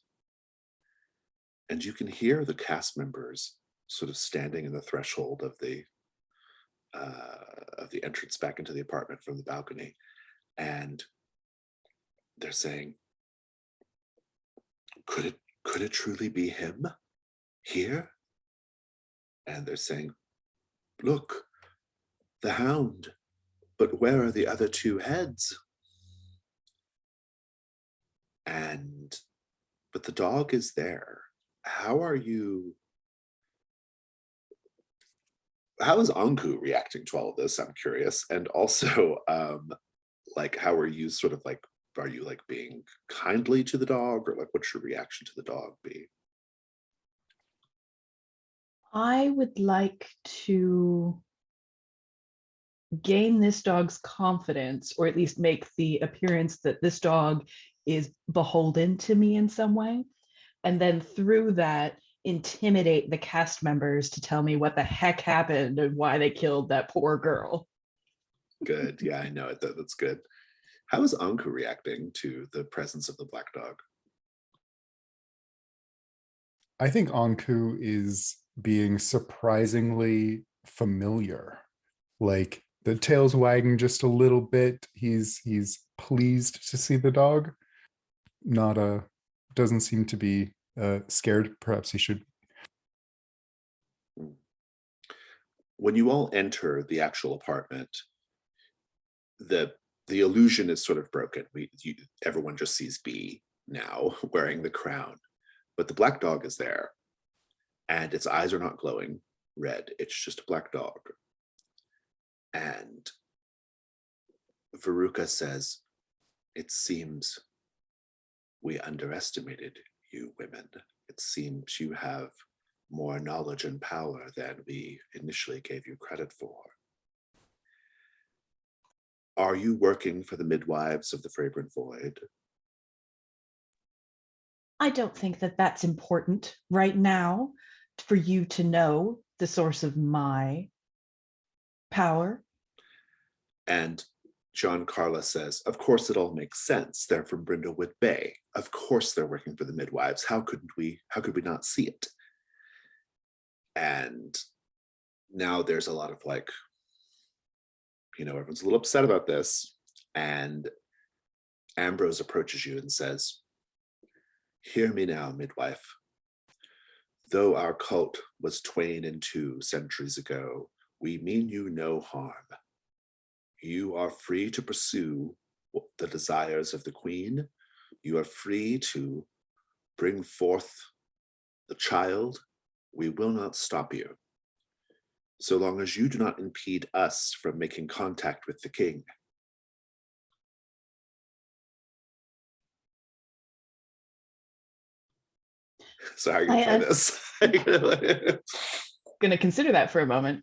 And you can hear the cast members sort of standing in the threshold of the entrance back into the apartment from the balcony. And they're saying, could it truly be him here? And they're saying, look, the hound, but where are the other two heads? But the dog is there. How is Anku reacting to all of this? I'm curious. And also, like, how are you sort of like, are you like being kindly to the dog, or like what's your reaction to the dog be? I would like to gain this dog's confidence, or at least make the appearance that this dog is beholden to me in some way. And then through that, intimidate the cast members to tell me what the heck happened and why they killed that poor girl. Good. Yeah, I know it. That's good. How is Anku reacting to the presence of the black dog? I think Anku is being surprisingly familiar. Like the tail's wagging just a little bit. He's pleased to see the dog. Doesn't seem to be scared. Perhaps he should. When you all enter the actual apartment, the illusion is sort of broken. Everyone just sees B now wearing the crown, but the black dog is there, and its eyes are not glowing red. It's just a black dog. And Veruca says, "It seems we underestimated you women. It seems you have more knowledge and power than we initially gave you credit for. Are you working for the midwives of the Fragrant Void?" I don't think that that's important right now for you to know the source of my power. And John Carla says, "Of course it all makes sense. They're from Brindlewood Bay. Of course they're working for the midwives. How could we not see it?" And now there's a lot of like, everyone's a little upset about this. And Ambrose approaches you and says, "Hear me now, midwife. Though our cult was twain and two centuries ago, we mean you no harm. You are free to pursue the desires of the queen. You are free to bring forth the child we will not stop you, so long as you do not impede us from making contact with the king. So how are you going to play this? Going to consider that for a moment.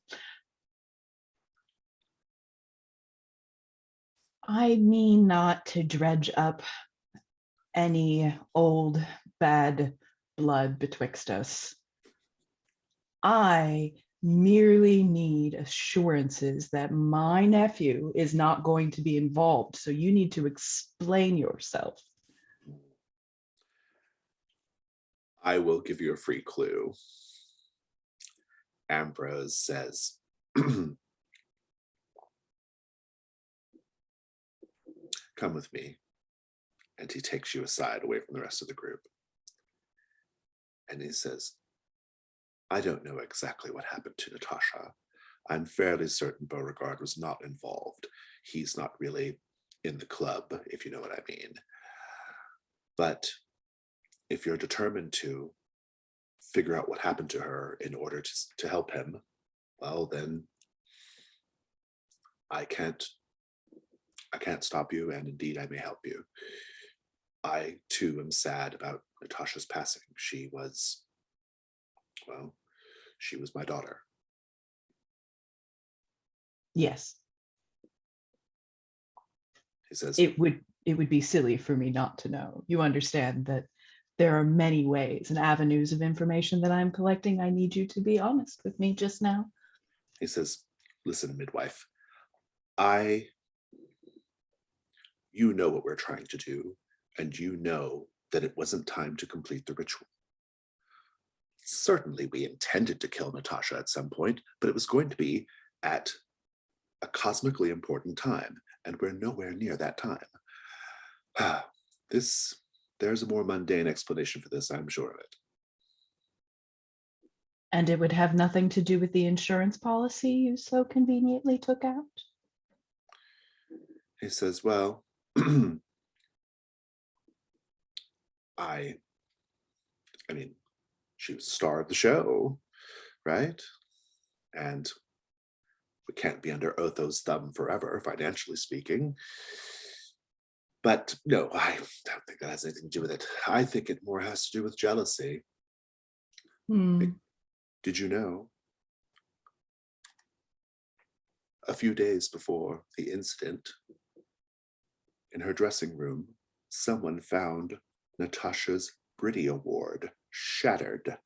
I mean not to dredge up any old bad blood betwixt us. I merely need assurances that my nephew is not going to be involved. So you need to explain yourself. I will give you a free clue. Ambrose says, come with me. And he takes you aside away from the rest of the group. And he says, I don't know exactly what happened to Natasha. I'm fairly certain Beauregard was not involved. He's not really in the club, if you know what I mean. But if you're determined to figure out what happened to her in order to help him, well, then I can't stop you, and indeed I may help you. I too am sad about Natasha's passing. She was my daughter. Yes. He says, it would be silly for me not to know. You understand that there are many ways and avenues of information that I'm collecting. I need you to be honest with me just now. He says, listen, midwife, you know what we're trying to do, and you know that it wasn't time to complete the ritual. Certainly we intended to kill Natasha at some point, but it was going to be at a cosmically important time, and we're nowhere near that time. There's a more mundane explanation for this, I'm sure of it. And it would have nothing to do with the insurance policy you so conveniently took out? He says, well, I mean, she was the star of the show, right? And we can't be under Otho's thumb forever, financially speaking. But no, I don't think that has anything to do with it. I think it more has to do with jealousy. Did you know? A few days before the incident, in her dressing room, someone found Natasha's Briddy Award shattered.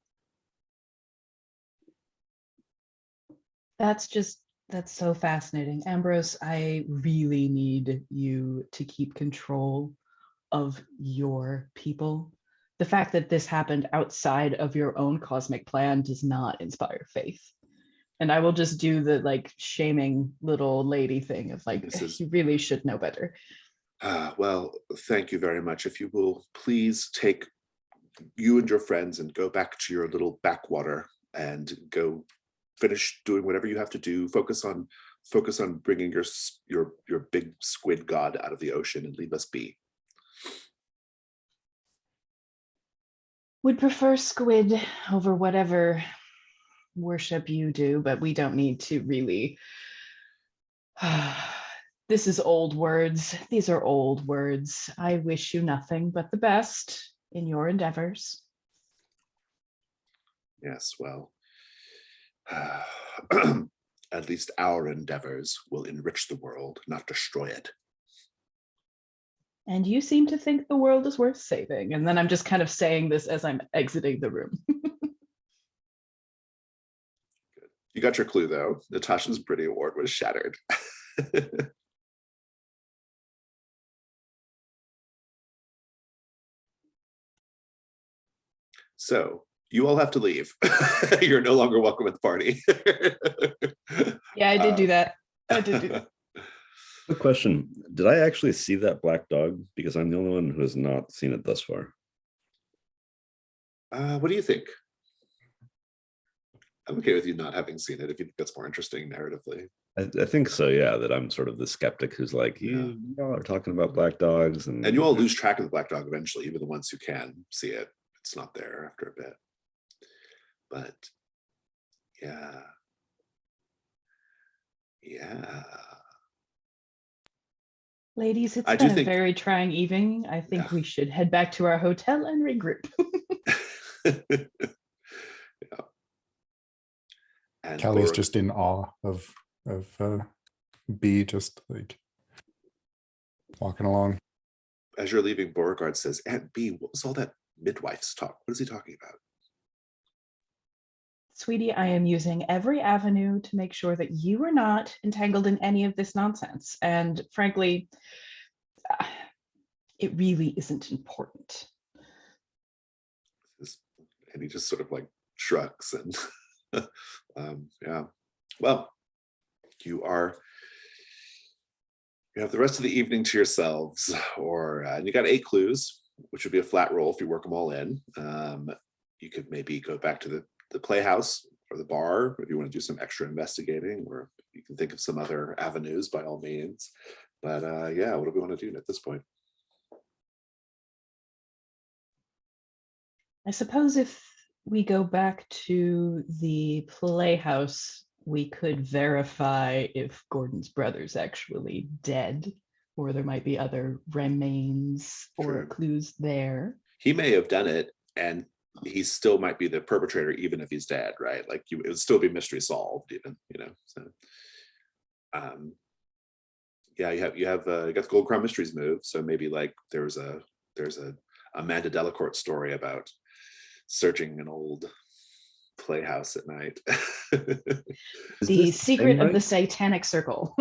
That's so fascinating. Ambrose, I really need you to keep control of your people. The fact that this happened outside of your own cosmic plan does not inspire faith. And I will just do the like shaming little lady thing of like, you really should know better. Well, thank you very much. If you will please take you and your friends and go back to your little backwater and go finish doing whatever you have to do. Focus on bringing your big squid god out of the ocean and leave us be. Would prefer squid over whatever worship you do, but we don't need to really. This is old words. These are old words. I wish you nothing but the best in your endeavors. Yes, well, at least our endeavors will enrich the world, not destroy it. And you seem to think the world is worth saving. And then I'm just kind of saying this as I'm exiting the room. You got your clue, though. Natasha's Briddy Award was shattered. So you all have to leave. You're no longer welcome at the party. Yeah, I did do that. I did do that. Quick question. Did I actually see that black dog? Because I'm the only one who has not seen it thus far. What do you think? I'm okay with you not having seen it if you think that's more interesting narratively. I think so, yeah, that I'm sort of the skeptic who's like, you all are talking about black dogs. And you all lose track of the black dog eventually, even the ones who can see it. It's not there after a bit. But yeah. Ladies, it's I do been a think- very trying evening. I think we should head back to our hotel and regroup. Yeah. And Callie's Borg- just in awe of B just like walking along. as you're leaving, Beauregard says, Aunt B, what was all that midwife's talk? What is he talking about? Sweetie, I am using every avenue to make sure that you are not entangled in any of this nonsense. And frankly, it really isn't important. And he just sort of like shrugs and yeah. Well, you have the rest of the evening to yourselves, or and you got 8 clues, which would be a flat roll if you work them all in. You could maybe go back to the playhouse or the bar if you want to do some extra investigating, or you can think of some other avenues by all means. But yeah, what do we want to do at this point? I suppose if we go back to the playhouse, we could verify if Gordon's brother's actually dead, or there might be other remains or Sure. clues there. He may have done it, and he still might be the perpetrator, even if he's dead, right? Like it would still be mystery solved, even, you know. So, yeah, you got the Gold Crown Mysteries move. So maybe like there's a Amanda Delacourt story about searching an old playhouse at night. The secret of the Satanic Circle.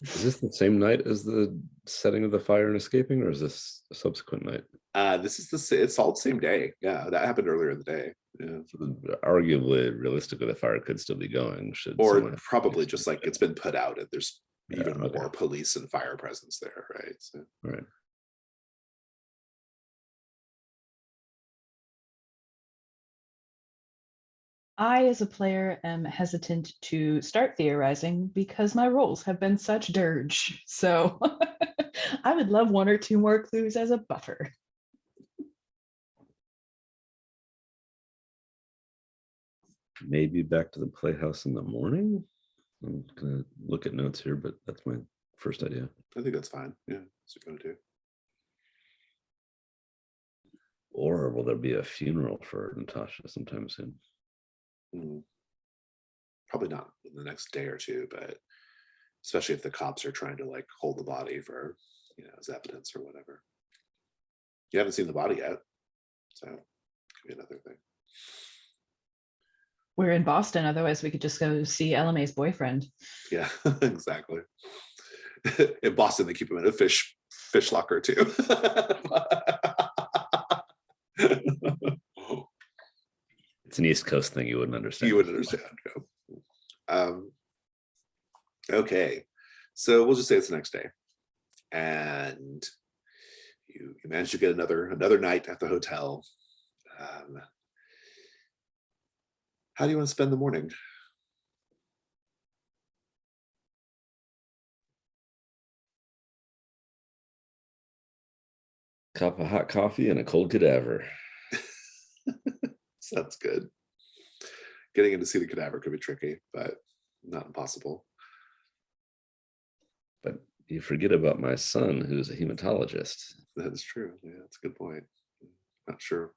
Is this the same night as the setting of the fire and escaping, or is this a subsequent night? It's all the same day. Yeah, that happened earlier in the day. Yeah. Arguably, realistically, the fire could still be going. Or probably just like it's been put out and there's Yeah, even okay. more police and fire presence there, right? So, Right. I, as a player, am hesitant to start theorizing because my rolls have been such dirge. So I would love 1 or 2 more clues as a buffer. Maybe back to the playhouse in the morning. I'm gonna look at notes here, but that's my first idea. I think that's fine. Yeah, that's what you're gonna do. Or will there be a funeral for Natasha sometime soon? Probably not in the next day or 2, but especially if the cops are trying to like hold the body for, you know, as evidence or whatever. You haven't seen the body yet, so it could be another thing. We're in Boston, otherwise we could just go see LMA's boyfriend. Yeah, exactly. In Boston, they keep him in a fish locker too. It's an East Coast thing you wouldn't understand. You wouldn't understand. No. Okay, so we'll just say it's the next day, and you managed to get another night at the hotel. How do you want to spend the morning? Cup of hot coffee and a cold cadaver. Sounds good. Getting in to see the cadaver could be tricky, but not impossible. But you forget about my son, who's a hematologist. That's true. Yeah, that's a good point. Not sure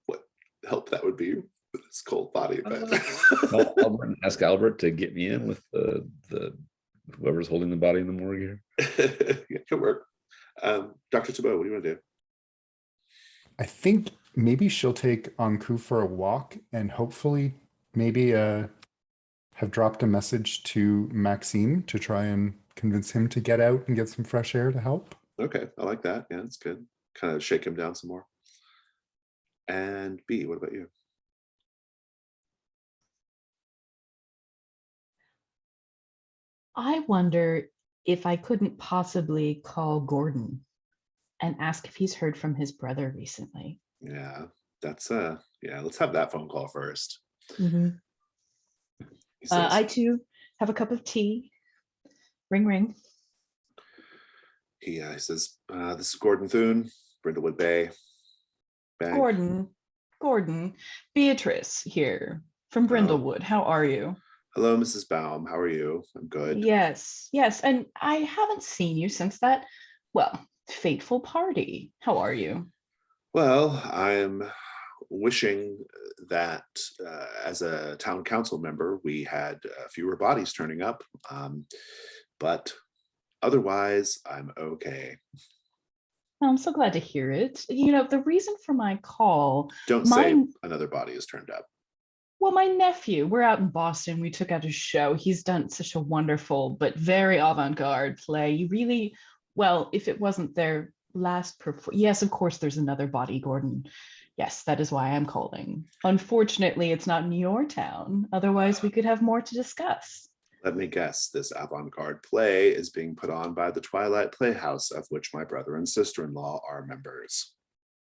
what help that would be with his cold body, but I'll ask Albert to get me in with the whoever's holding the body in the morgue here. Yeah, could work. Dr. Thibault, what do you want to do? I think maybe she'll take Anku for a walk and hopefully maybe have dropped a message to Maxime to try and convince him to get out and get some fresh air to help. Okay, I like that. Yeah, that's good. Kind of shake him down some more. And B, what about you? I wonder if I couldn't possibly call Gordon and ask if he's heard from his brother recently. Yeah, that's yeah, let's have that phone call first. Mhm. He says, I too have a cup of tea. Ring, ring. he says, this is Gordon Thune, Brindlewood Bay. Bank. Gordon, Gordon, Beatrice here from Oh, Brindlewood. How are you? hello, Mrs. Baum. How are you? I'm good. Yes, and I haven't seen you since that, well, fateful party. How are you? Well, I'm wishing that as a town council member, we had fewer bodies turning up. But otherwise, I'm okay. I'm so glad to hear it. You know, the reason for my call, Don't say my another body has turned up. well, my nephew, we're out in Boston. We took out a show. He's done such a wonderful but very avant-garde play. You really, well, if it wasn't their last yes, of course, there's another body, Gordon. Yes, that is why I'm calling. Unfortunately, it's not in your town. Otherwise, we could have more to discuss. Let me guess, this avant-garde play is being put on by the Twilight Playhouse, of which my brother and sister-in-law are members.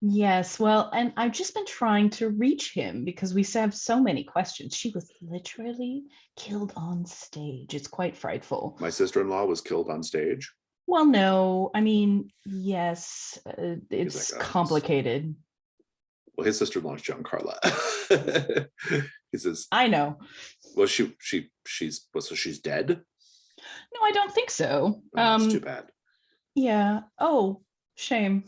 Yes, well, and I've just been trying to reach him because we have so many questions. She was literally killed on stage. It's quite frightful. My sister-in-law was killed on stage. Well, no, I mean, yes, He's it's like, oh, complicated. well, his sister-in-law is John Carla. He says, I know. well, she's dead. No, I don't think so. Oh, that's too bad. Yeah. Oh, shame.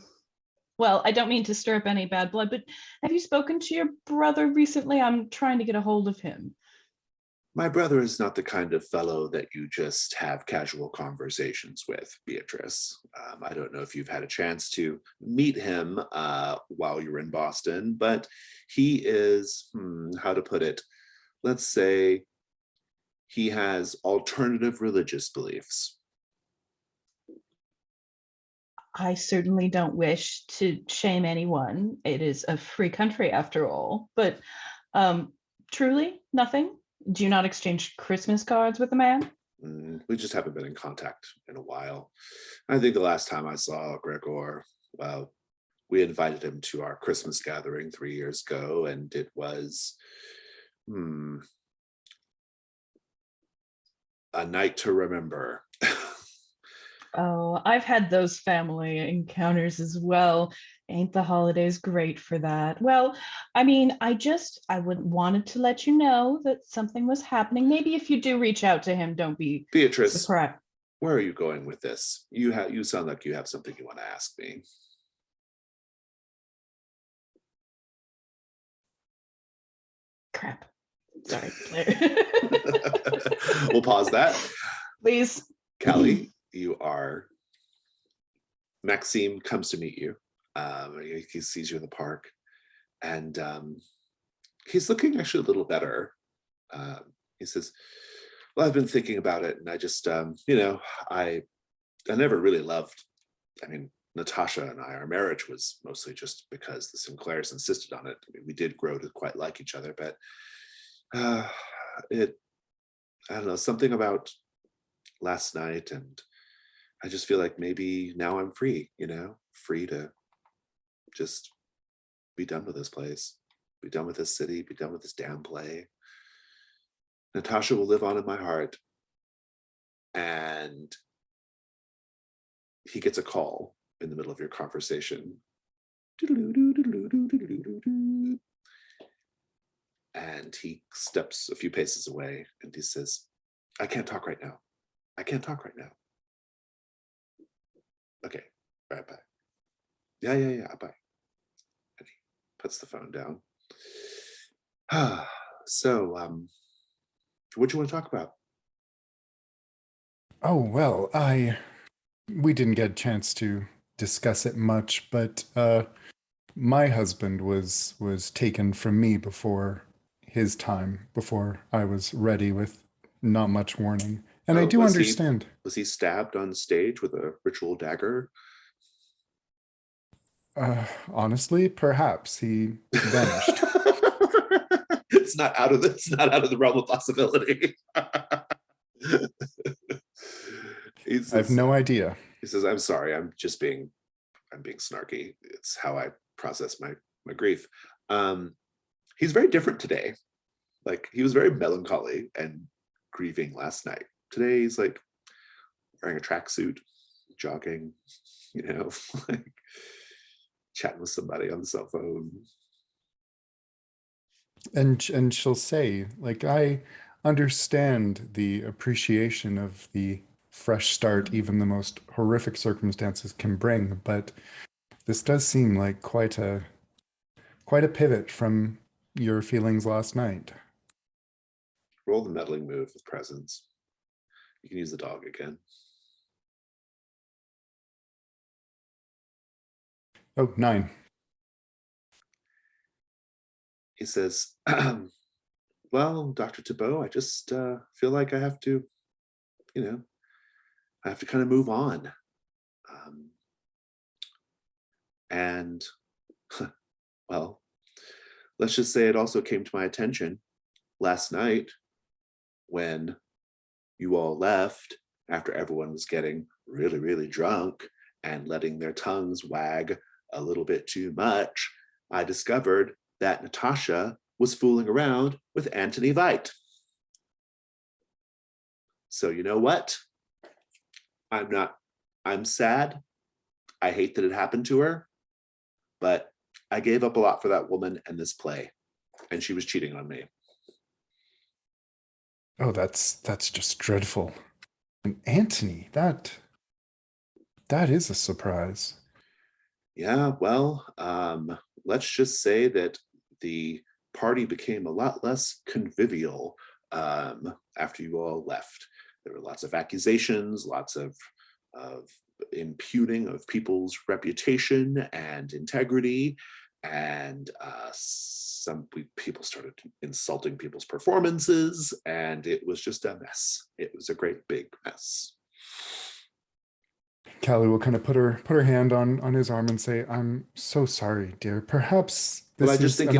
Well, I don't mean to stir up any bad blood, but have you spoken to your brother recently? I'm trying to get a hold of him. My brother is not the kind of fellow that you just have casual conversations with, Beatrice. I don't know if you've had a chance to meet him while you're in Boston, but he is, how to put it, let's say he has alternative religious beliefs. I certainly don't wish to shame anyone. It is a free country after all. But truly, nothing? Do you not exchange Christmas cards with the man? We just haven't been in contact in a while. I think the last time I saw Gregor, well, we invited him to our Christmas gathering 3 years ago, and it was a night to remember. Oh, I've had those family encounters as well. Ain't the holidays great for that? Well, I mean, I would wanted to let you know that something was happening. Maybe if you do reach out to him, don't be Beatrice, surprised. where are you going with this? You sound like you have something you want to ask me. Crap. Sorry. We'll pause that. Please. Callie, Maxime comes to meet you. He sees you in the park, and he's looking actually a little better. He says, well, I've been thinking about it, and I just, I never really loved, I mean, Natasha and our marriage was mostly just because the Sinclairs insisted on it. I mean, we did grow to quite like each other, but I don't know, something about last night, and I just feel like maybe now I'm free, free to just be done with this place, be done with this city, be done with this damn play. Natasha will live on in my heart. And he gets a call in the middle of your conversation. And he steps a few paces away and he says, I can't talk right now. I can't talk right now. Okay, right, bye. Yeah, bye. And he puts the phone down. So, what do you want to talk about? Oh, well, we didn't get a chance to discuss it much, but my husband was taken from me before his time, before I was ready, with not much warning. And I do understand. Was he stabbed on stage with a ritual dagger? Honestly, perhaps he vanished. It's not out of the realm of possibility. I have no idea. He says, I'm sorry, I'm being snarky. It's how I process my grief. He's very different today. Like, he was very melancholy and grieving last night. Today he's like wearing a tracksuit, jogging, like chatting with somebody on the cell phone. And she'll say, like, I understand the appreciation of the fresh start even the most horrific circumstances can bring, but this does seem like quite a pivot from your feelings last night. Roll the meddling move with presence. You can use the dog again. Oh, 9. He says, well, Dr. Thibault, I just feel like I have to, I have to kind of move on. And, well, let's just say it also came to my attention last night when you all left after everyone was getting really, really drunk and letting their tongues wag a little bit too much. I discovered that Natasha was fooling around with Anthony Veit. So you know what? I'm sad. I hate that it happened to her, but I gave up a lot for that woman and this play, and she was cheating on me. Oh, that's just dreadful. And Anthony, that is a surprise. Yeah, well, let's just say that the party became a lot less convivial after you all left. There were lots of accusations, lots of impugning of people's reputation and integrity, and people started insulting people's performances, and it was just a mess. It was a great big mess. Callie will kind of put her hand on his arm and say, "I'm so sorry, dear. Perhaps this But I just is think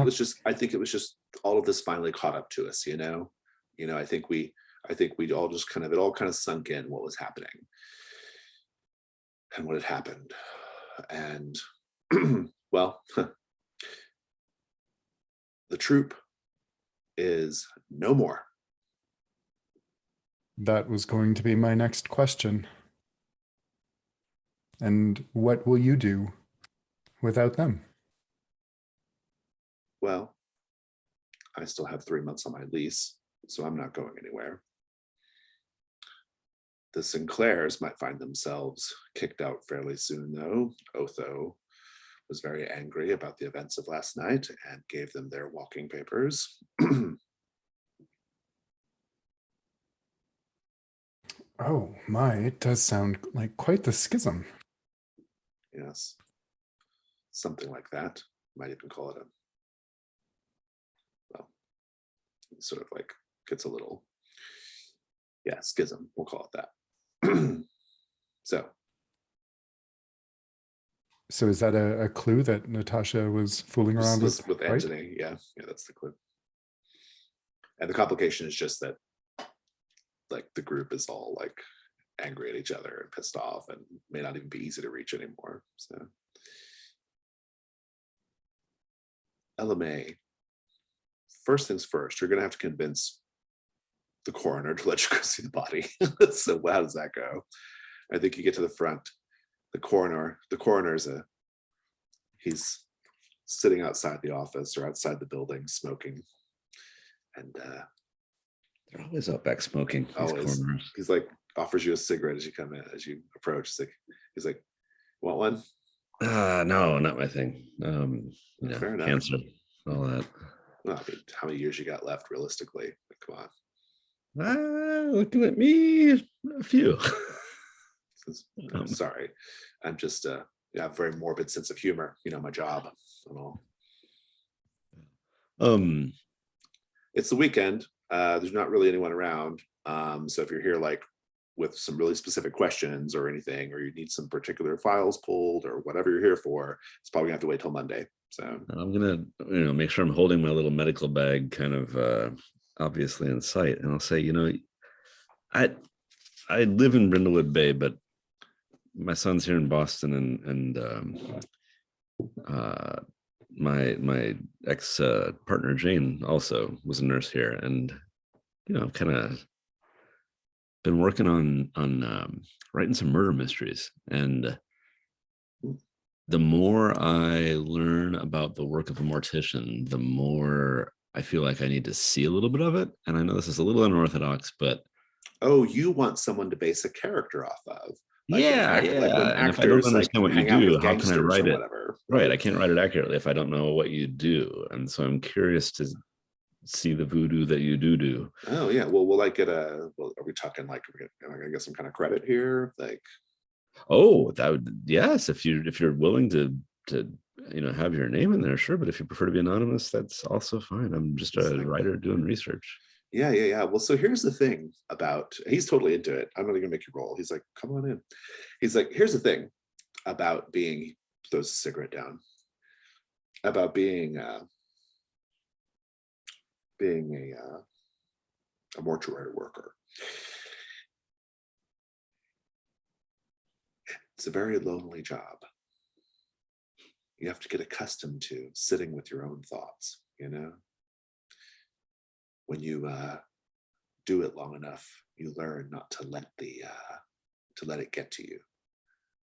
it was just all of this finally caught up to us, I think we all just it all kind of sunk in what was happening and what had happened. And well, the troop is no more. That was going to be my next question. And what will you do without them? Well, I still have 3 months on my lease, so I'm not going anywhere. The Sinclairs might find themselves kicked out fairly soon, though. Otho was very angry about the events of last night and gave them their walking papers. Oh my, it does sound like quite the schism. Yes, something like that. Might even call it sort of like gets a little, schism. We'll call it that. So is that a clue that Natasha was fooling around with Anthony? Yeah, that's the clue. And the complication is just that, like, the group is all like angry at each other and pissed off, and may not even be easy to reach anymore. So, LMA. First things first, you're going to have to convince the coroner to let you go see the body. So how does that go? I think you get to the front. The coroner's he's sitting outside the office or outside the building smoking. And they're always out back smoking. Always. He's like, offers you a cigarette as you come in, as you approach. He's like, want one? No, not my thing. Fair enough. Cancer, all that. Well, I mean, how many years you got left realistically? Come on. Looking at me, a few. I'm sorry. I'm just I have a very morbid sense of humor, my job and all. It's the weekend. There's not really anyone around. So if you're here like with some really specific questions or anything, or you need some particular files pulled or whatever you're here for, it's probably gonna have to wait till Monday. So I'm gonna, make sure I'm holding my little medical bag kind of obviously in sight, and I'll say, I live in Brindlewood Bay, but my son's here in Boston, and my ex partner Jane also was a nurse here, and I've kind of been working on writing some murder mysteries, and the more I learn about the work of a mortician, the more I feel like I need to see a little bit of it. And I know this is a little unorthodox, but Oh, you want someone to base a character off of, like yeah, like when and if I don't actors like understand what you hang out do, with how can I gangsters or write it? whatever, Right, I can't write it accurately if I don't know what you do. And so I'm curious to see the voodoo that you do. Oh yeah, well, will I get a? Well, are we talking like am I gonna get some kind of credit here? Like, Oh, that would, yes, if you're willing to have your name in there, sure. But if you prefer to be anonymous, that's also fine. I'm just a writer doing research. yeah. Well, so here's the thing about, he's totally into it. I'm not gonna make you roll. He's like, come on in. He's like, here's the thing about being, he throws a cigarette down, about being a mortuary worker. It's a very lonely job. You have to get accustomed to sitting with your own thoughts, you know? When you do it long enough, you learn not to let it get to you.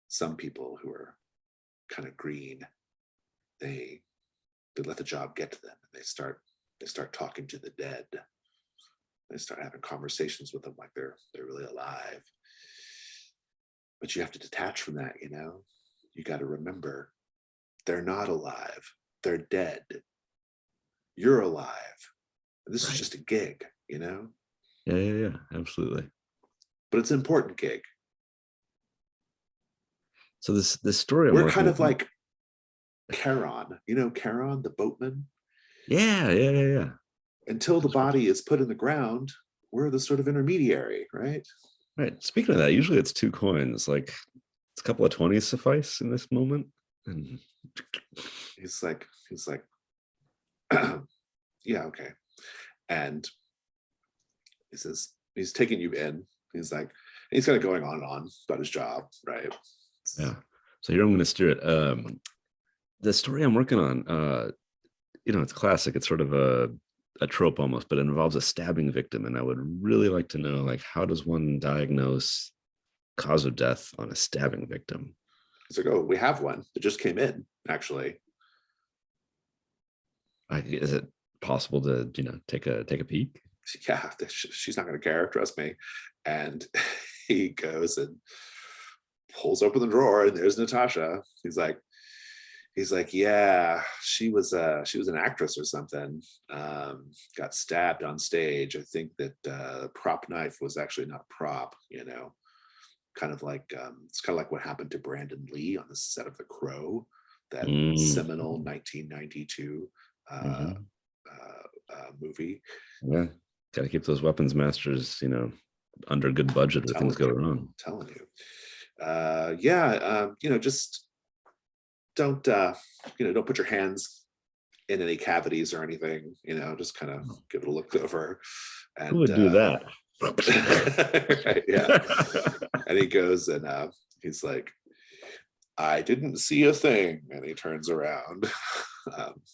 Some people who are kind of green, they let the job get to them, and they start talking to the dead. They start having conversations with them like they're really alive. But you have to detach from that, you know? You got to remember, they're not alive. They're dead. You're alive. This is just a gig, you know? Yeah, absolutely. But it's an important gig. So this story, we're kind of like Charon, you know, Charon, the boatman? Yeah. Until the body is put in the ground, we're the sort of intermediary, right? Right. Speaking of that, usually it's 2 coins. Like, it's a couple of 20s suffice in this moment. And he's like, yeah, okay. And he says, he's taking you in. He's like, he's kind of going on and on about his job, right? Yeah. So here I'm going to steer it. The story I'm working on, it's classic. It's sort of a trope almost, but it involves a stabbing victim. And I would really like to know, like, how does one diagnose cause of death on a stabbing victim? He's like, oh, we have one that just came in, actually. Is it possible to, take a peek? Yeah, she's not going to care, trust me. And he goes and pulls open the drawer, and there's Natasha. He's like, yeah, she was an actress or something. Got stabbed on stage. I think that prop knife was actually not a prop, you know. Kind of like it's kind of like what happened to Brandon Lee on the set of The Crow, that seminal 1992 movie. Yeah, got to keep those weapons masters, under good budget or things go wrong. I'm telling you. Just don't put your hands in any cavities or anything, just kind of give it a look over. And who would do that? Right, yeah. And he goes and he's like, I didn't see a thing. And he turns around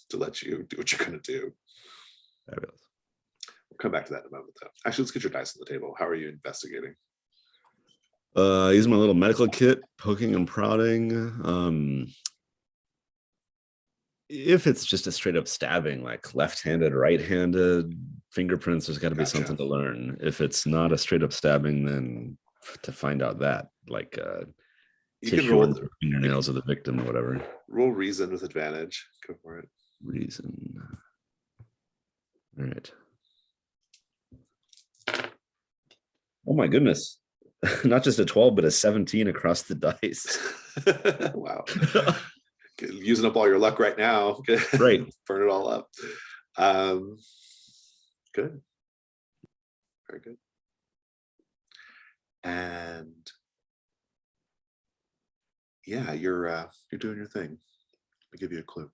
to let you do what you're going to do. Fabulous. We'll come back to that in a moment, though. Actually, let's get your dice on the table. How are you investigating? Using my little medical kit, poking and prodding. If it's just a straight up stabbing, like left-handed, right-handed, fingerprints, there's got to be something to learn. If it's not a straight up stabbing, then to find out that, like, you can roll the fingernails of the victim or whatever. Roll reason with advantage. Go for it. Reason. All right. Oh my goodness. Not just a 12, but a 17 across the dice. Wow. Using up all your luck right now. Right. Burn it all up. Good. Very good. And yeah, you're doing your thing. I'll give you a clue.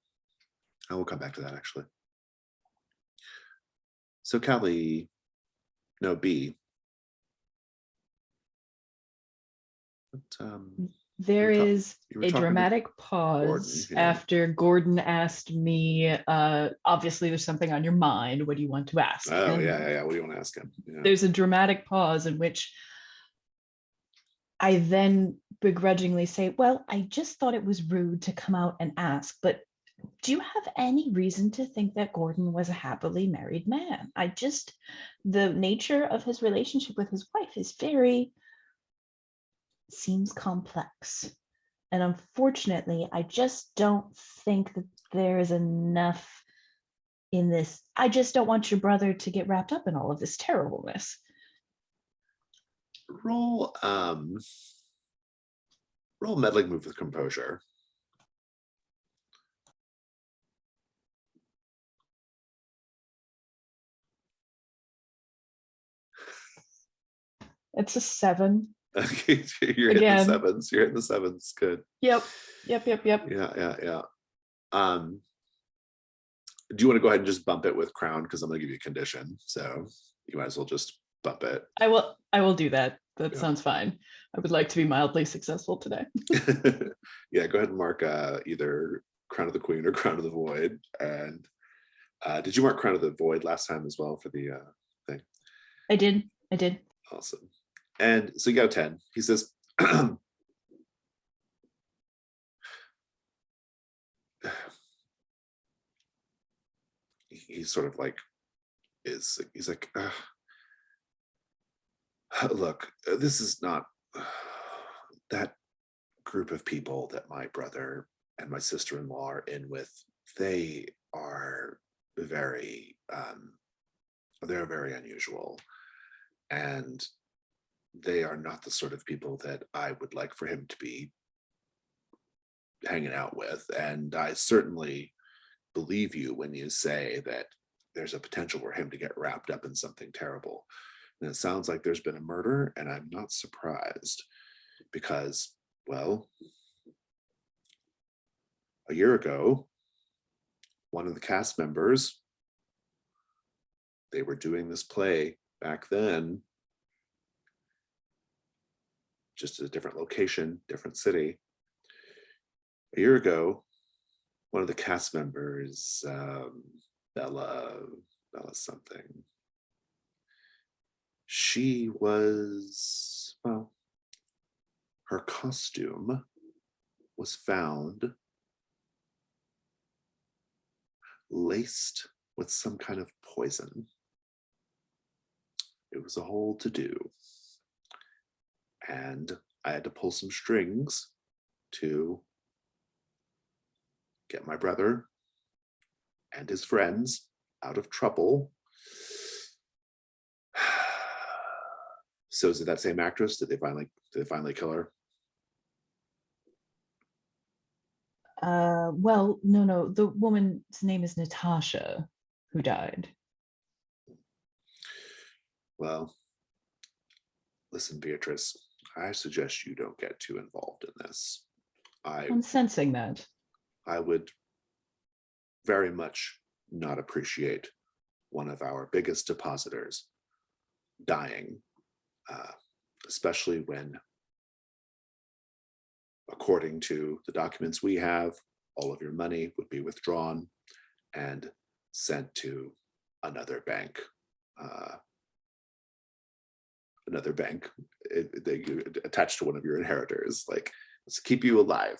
I will come back to that, actually. So Callie, no, B. But, there is a dramatic Gordon, pause yeah. after Gordon asked me, obviously there's something on your mind. What do you want to ask? Oh, yeah. What do you want to ask him? Yeah. There's a dramatic pause in which I then begrudgingly say, well, I just thought it was rude to come out and ask, but Do you have any reason to think that Gordon was a happily married man? The nature of his relationship with his wife is seems complex. And unfortunately, I just don't think that there is enough in this. I just don't want your brother to get wrapped up in all of this terribleness. Roll meddling move with composure. It's a 7. Okay, you're hitting the Again. sevens. You're hitting the sevens. Good. Yep. Yeah. Do you want to go ahead and just bump it with crown? Because I'm going to give you a condition, so you might as well just bump it. I will do that. That Yeah. sounds fine. I would like to be mildly successful today. Yeah, go ahead and mark either Crown of the Queen or Crown of the Void. And did you mark Crown of the Void last time as well for the thing? I did. Awesome. And so you got a 10. He says, he's sort of like, he's like, look, this is not that group of people that my brother and my sister-in-law are in with. They are very, they're very unusual. And they are not the sort of people that I would like for him to be hanging out with. And I certainly believe you when you say that there's a potential for him to get wrapped up in something terrible. And it sounds like there's been a murder, and I'm not surprised because, well, a year ago, one of the cast members, they were doing this play back then, just at a different location, different city. A year ago, one of the cast members, Bella something, she was, well, her costume was found laced with some kind of poison. It was a whole to-do. And I had to pull some strings to get my brother and his friends out of trouble. So is it that same actress? Did they finally kill her? Well, no. The woman's name is Natasha, who died. Well, listen, Beatrice, I suggest you don't get too involved in this. I'm sensing that. I would very much not appreciate one of our biggest depositors dying, especially when, according to the documents we have, all of your money would be withdrawn and sent to another bank. They attached to one of your inheritors. Like, let's keep you alive,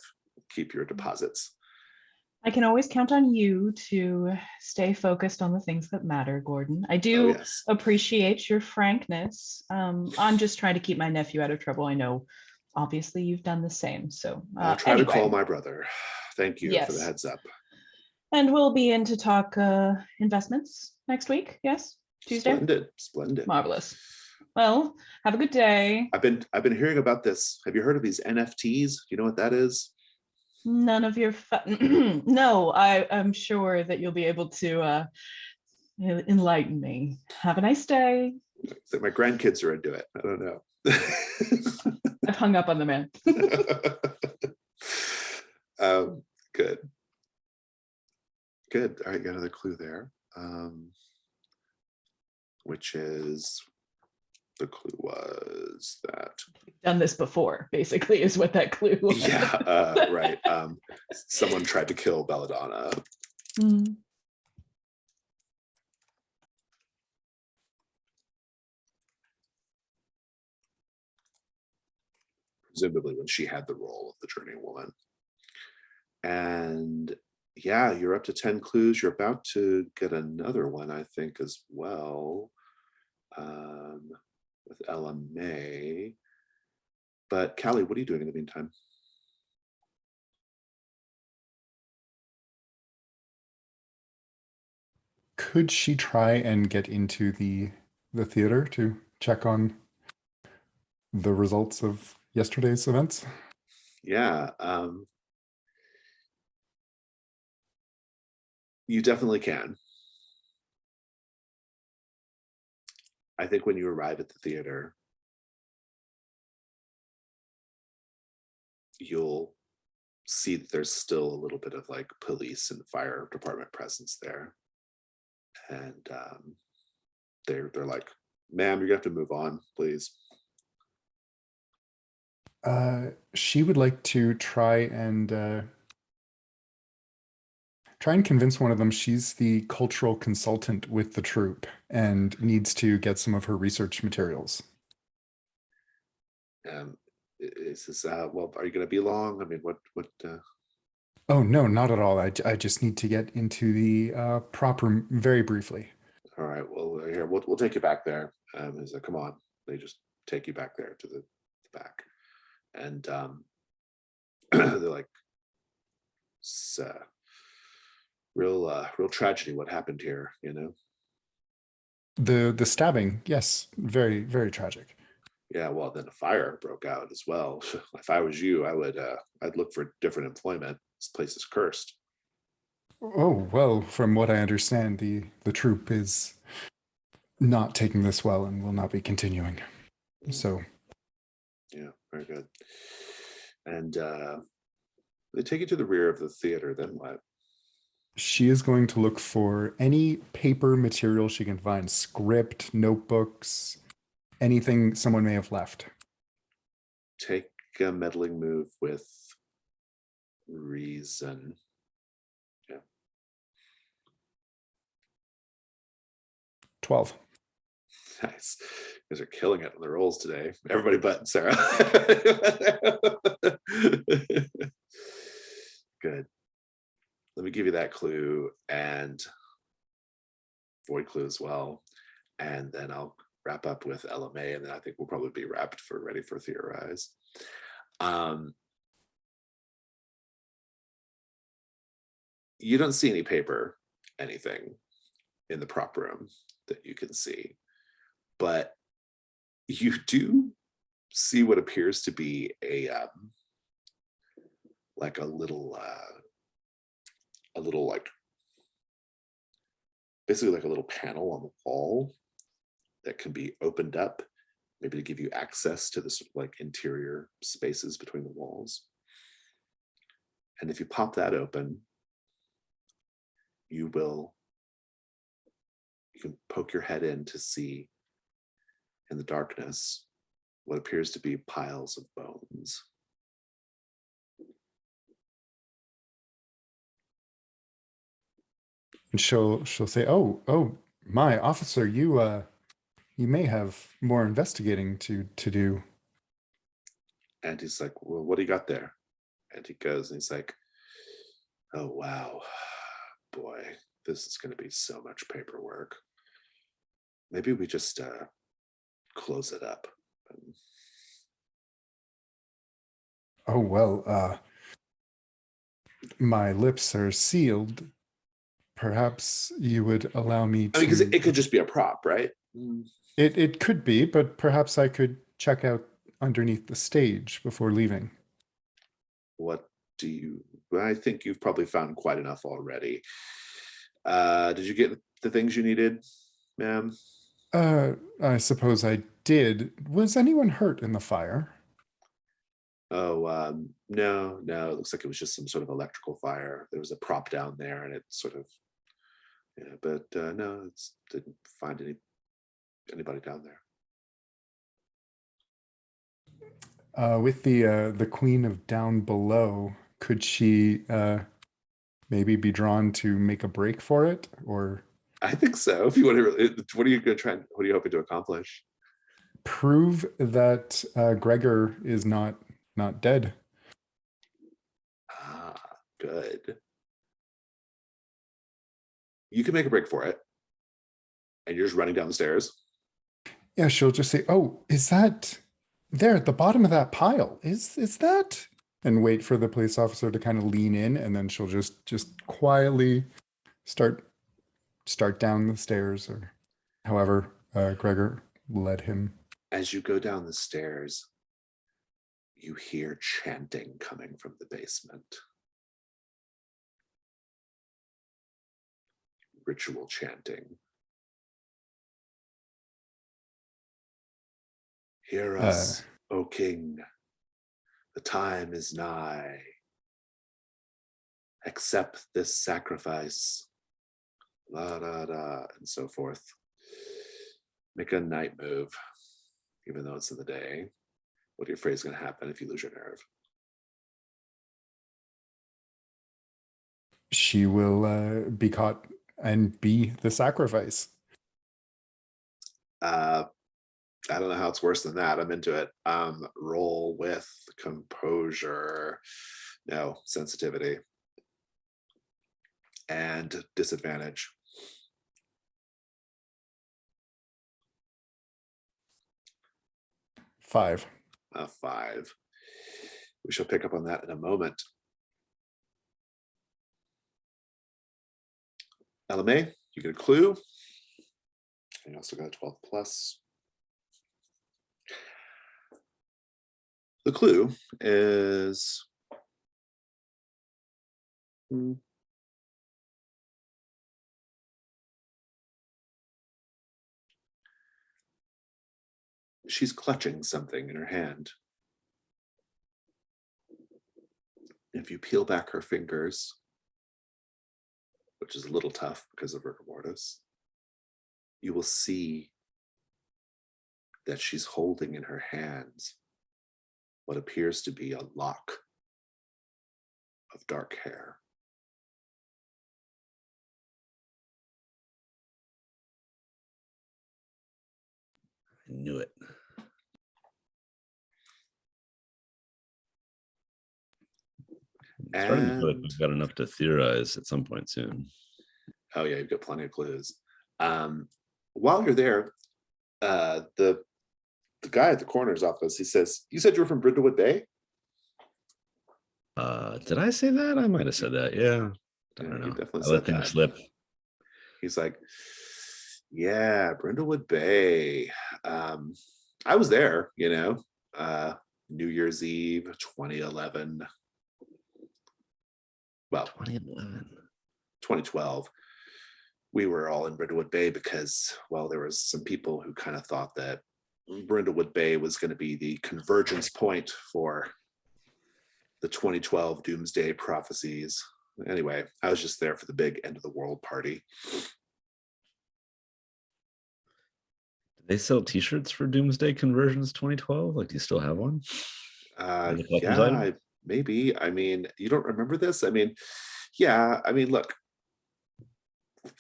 keep your deposits. I can always count on you to stay focused on the things that matter, Gordon. I do appreciate your frankness. I'm just trying to keep my nephew out of trouble. I know, obviously, you've done the same. So I'll try to call my brother. Thank you for the heads up. And we'll be in to talk investments next week. Yes, Tuesday. Splendid. Marvelous. Well, have a good day. I've been hearing about this. Have you heard of these NFTs? Do you know what that is? None of your no, I'm sure that you'll be able to enlighten me. Have a nice day. My grandkids are into it. I don't know. I've hung up on the man. Good. All right, got another clue there. Which is, the clue was that done this before, basically, is what that clue was. Yeah, right. Someone tried to kill Belladonna. Presumably when she had the role of the journeywoman. And Yeah, you're up to 10 clues. You're about to get another one, I think, as well, with Ella May. But Callie, what are you doing in the meantime? Could she try and get into the theater to check on the results of yesterday's events? Yeah, you definitely can. I think when you arrive at the theater, you'll see that there's still a little bit of like police and fire department presence there. And they're like, ma'am, you're gonna have to move on, please. She would like to try and convince one of them she's the cultural consultant with the troupe and needs to get some of her research materials. Is this well, are you gonna be long? I mean, what Oh, no, not at all. I just need to get into the proper, very briefly. all right, well, here, we'll take you back there. He's like, come on. They just take you back there to the back. And they're like, it's real tragedy what happened here, you know? The stabbing, yes, very, very tragic. Yeah, well, then a fire broke out as well. If I was you, I'd look for different employment. This place is cursed. Oh, well, from what I understand, the troupe is not taking this well and will not be continuing. So, Yeah, very good. And they take you to the rear of the theater, then what? she is going to look for any paper material she can find, script, notebooks, anything someone may have left. Take a meddling move with reason. Yeah. 12. Nice. You guys are killing it on the rolls today. Everybody but Sarah. Good. Let me give you that clue and void clue as well. And then I'll wrap up with LMA, and then I think we'll probably be wrapped for ready for theorize. You don't see any paper, anything in the prop room that you can see, but you do see what appears to be a like a little like basically like a little panel on the wall that can be opened up, maybe to give you access to this like interior spaces between the walls. And if you pop that open, you can poke your head in to see in the darkness what appears to be piles of bones. And she'll say, "Oh, my officer, you may have more investigating to do." And he's like, well, what do you got there? And he goes and he's like, oh, wow, boy, this is going to be so much paperwork. Maybe we just close it up. Oh, well, my lips are sealed. Perhaps you would allow me to. I mean, because it could just be a prop, right? It could be, but perhaps I could check out underneath the stage before leaving. What do you? I think you've probably found quite enough already. Did you get the things you needed, ma'am? I suppose I did. Was anyone hurt in the fire? Oh, no. It looks like it was just some sort of electrical fire. There was a prop down there, and it sort of, yeah. But no, it didn't find anybody down there. With the Queen of Down Below, could she maybe be drawn to make a break for it, or I think so. If you want to, what are you going to try? What are you hoping to accomplish? prove that Gregor is not dead? Ah, good. You can make a break for it. And you're just running down the stairs. Yeah, she'll just say, "Oh, is that there at the bottom of that pile? Is that?" And wait for the police officer to kind of lean in, and then she'll just quietly start down the stairs, or however Gregor led him. As you go down the stairs, you hear chanting coming from the basement. Ritual chanting. Hear us, O king. The time is nigh. Accept this sacrifice. La da da, and so forth. Make a night move, even though it's in the day. What are you afraid is going to happen if you lose your nerve? She will be caught and be the sacrifice. I don't know how it's worse than that. I'm into it. Roll with composure. No, sensitivity. And disadvantage. 5. 5. We shall pick up on that in a moment. LMA, you get a clue. You also got a 12 plus. The clue is she's clutching something in her hand. If you peel back her fingers, which is a little tough because of rigor mortis, you will see that she's holding in her hands what appears to be a lock of dark hair. I knew it. Starting to feel like we've got enough to theorize at some point soon. Oh yeah, you've got plenty of clues. While you're there, the guy at the coroner's office, he says, "You said you were from Brindlewood Bay?" Did I say that? I might have said that. Yeah. I don't know. You definitely I said let things that. slip. He's like, "Yeah, Brindlewood Bay. I was there, New Year's Eve, 2011. Well, 2011. 2012. We were all in Brindlewood Bay because, well, there was some people who kind of thought that Brindlewood Bay was going to be the convergence point for the 2012 doomsday prophecies. Anyway, I was just there for the big end of the world party." Did they sell t-shirts for Doomsday Conversions 2012? Like, do you still have one? Yeah, maybe. I mean, you don't remember this? I mean, yeah, I mean, look,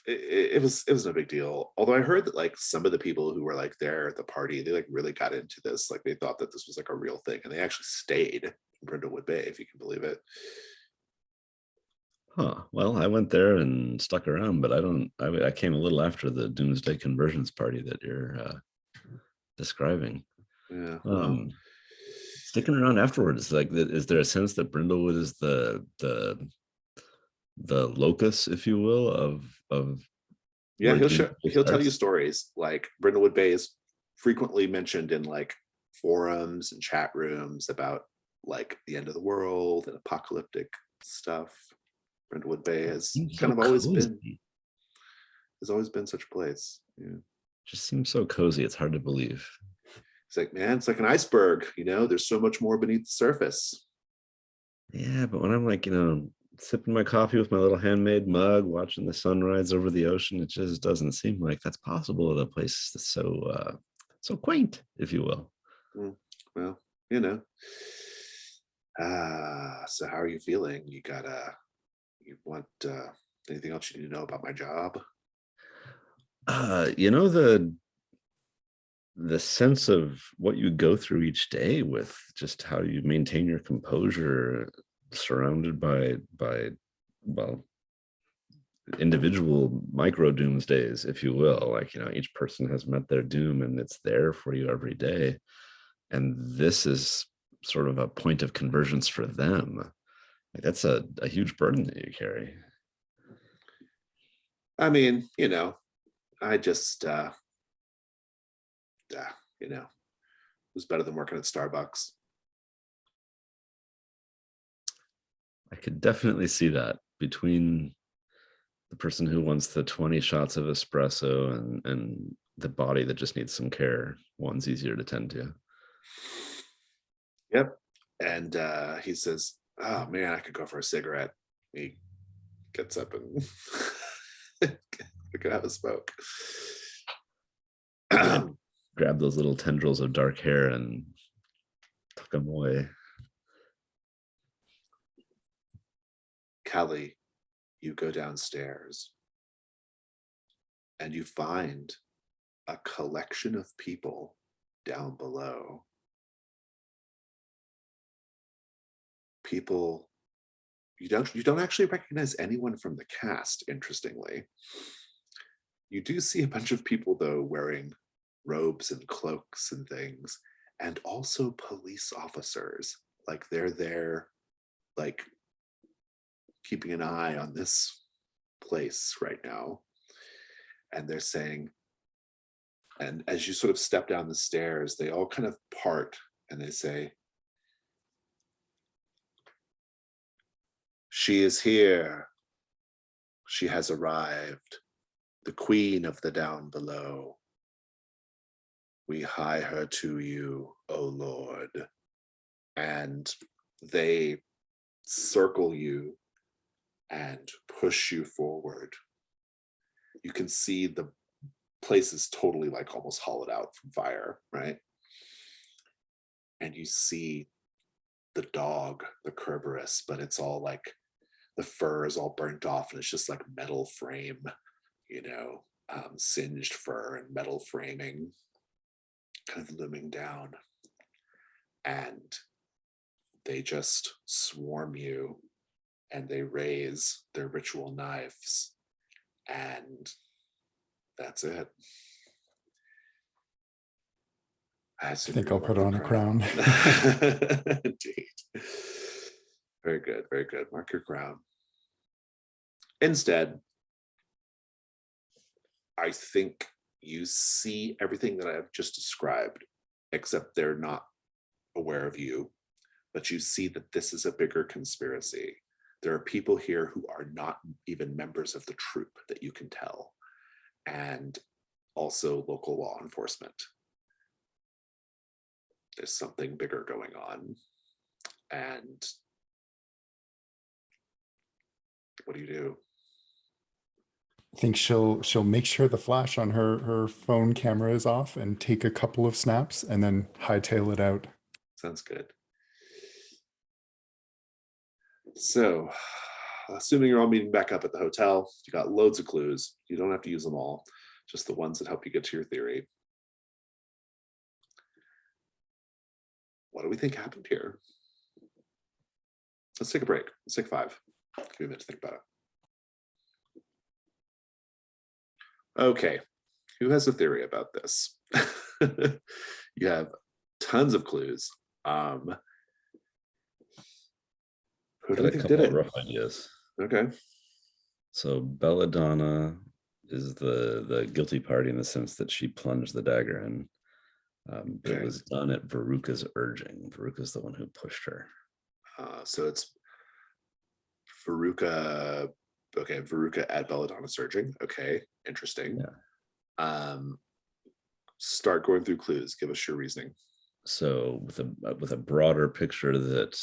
it was no big deal. Although I heard that like some of the people who were like there at the party, they like really got into this. Like they thought that this was like a real thing, and they actually stayed in Brindlewood Bay, if you can believe it. Huh. Well, I went there and stuck around, but I came a little after the Doomsday Conversions party that you're describing. Yeah. Well, sticking around afterwards, like, is there a sense that Brindlewood is the locus, if you will, of yeah, he'll tell you stories. Like Brindlewood Bay is frequently mentioned in like forums and chat rooms about like the end of the world and apocalyptic stuff. Brindlewood Bay has kind of always been such a place. Yeah. Just seems so cozy. It's hard to believe. It's like, man, it's like an iceberg, there's so much more beneath the surface. Yeah, but when I'm like, sipping my coffee with my little handmade mug, watching the sunrise over the ocean, it just doesn't seem like that's possible at a place that's so quaint, if you will. Well, so how are you feeling? You want anything else you need to know about my job? The sense of what you go through each day, with just how you maintain your composure surrounded by well, individual micro doomsdays, if you will. Like, each person has met their doom and it's there for you every day. And this is sort of a point of convergence for them. Like, that's a huge burden that you carry. I mean, I just, it was better than working at Starbucks. I could definitely see that between the person who wants the 20 shots of espresso and the body that just needs some care. One's easier to tend to. Yep. And he says, oh man, I could go for a cigarette. He gets up and could have a smoke. Grab those little tendrils of dark hair and tuck them away. Callie, you go downstairs and you find a collection of people down below. People, you don't actually recognize anyone from the cast, interestingly. You do see a bunch of people, though, wearing robes and cloaks and things, and also police officers. Like, they're there, like, keeping an eye on this place right now. And they're saying, and as you sort of step down the stairs, they all kind of part and they say, she is here. She has arrived. The queen of the down below. We hie her to you, O Lord. And they circle you and push you forward. You can see the place is totally like almost hollowed out from fire, right? And you see the dog, the Kerberos, but it's all like the fur is all burnt off and it's just like metal frame, singed fur and metal framing kind of looming down. And they just swarm you and they raise their ritual knives, and that's it. I think I'll put on a crown. Indeed. Very good, very good. Mark your crown. Instead, I think you see everything that I've just described, except they're not aware of you, but you see that this is a bigger conspiracy. There are people here who are not even members of the troupe that you can tell, and also local law enforcement. There's something bigger going on. And what do? I think she'll make sure the flash on her phone camera is off and take a couple of snaps and then hightail it out. Sounds good. So, assuming you're all meeting back up at the hotel, you got loads of clues. You don't have to use them all, just the ones that help you get to your theory. What do we think happened here? Let's take a break. Let's take 5. Give me a minute to think about it. Okay, who has a theory about this? You have tons of clues. Who do you think did it? Rough ideas. Okay. So Belladonna is the guilty party in the sense that she plunged the dagger in. Okay. It was done at Veruca's urging. Veruca's the one who pushed her. So it's Veruca. Okay, Veruca at Belladonna's urging. Okay, interesting. Yeah. Start going through clues. Give us your reasoning. So with a broader picture that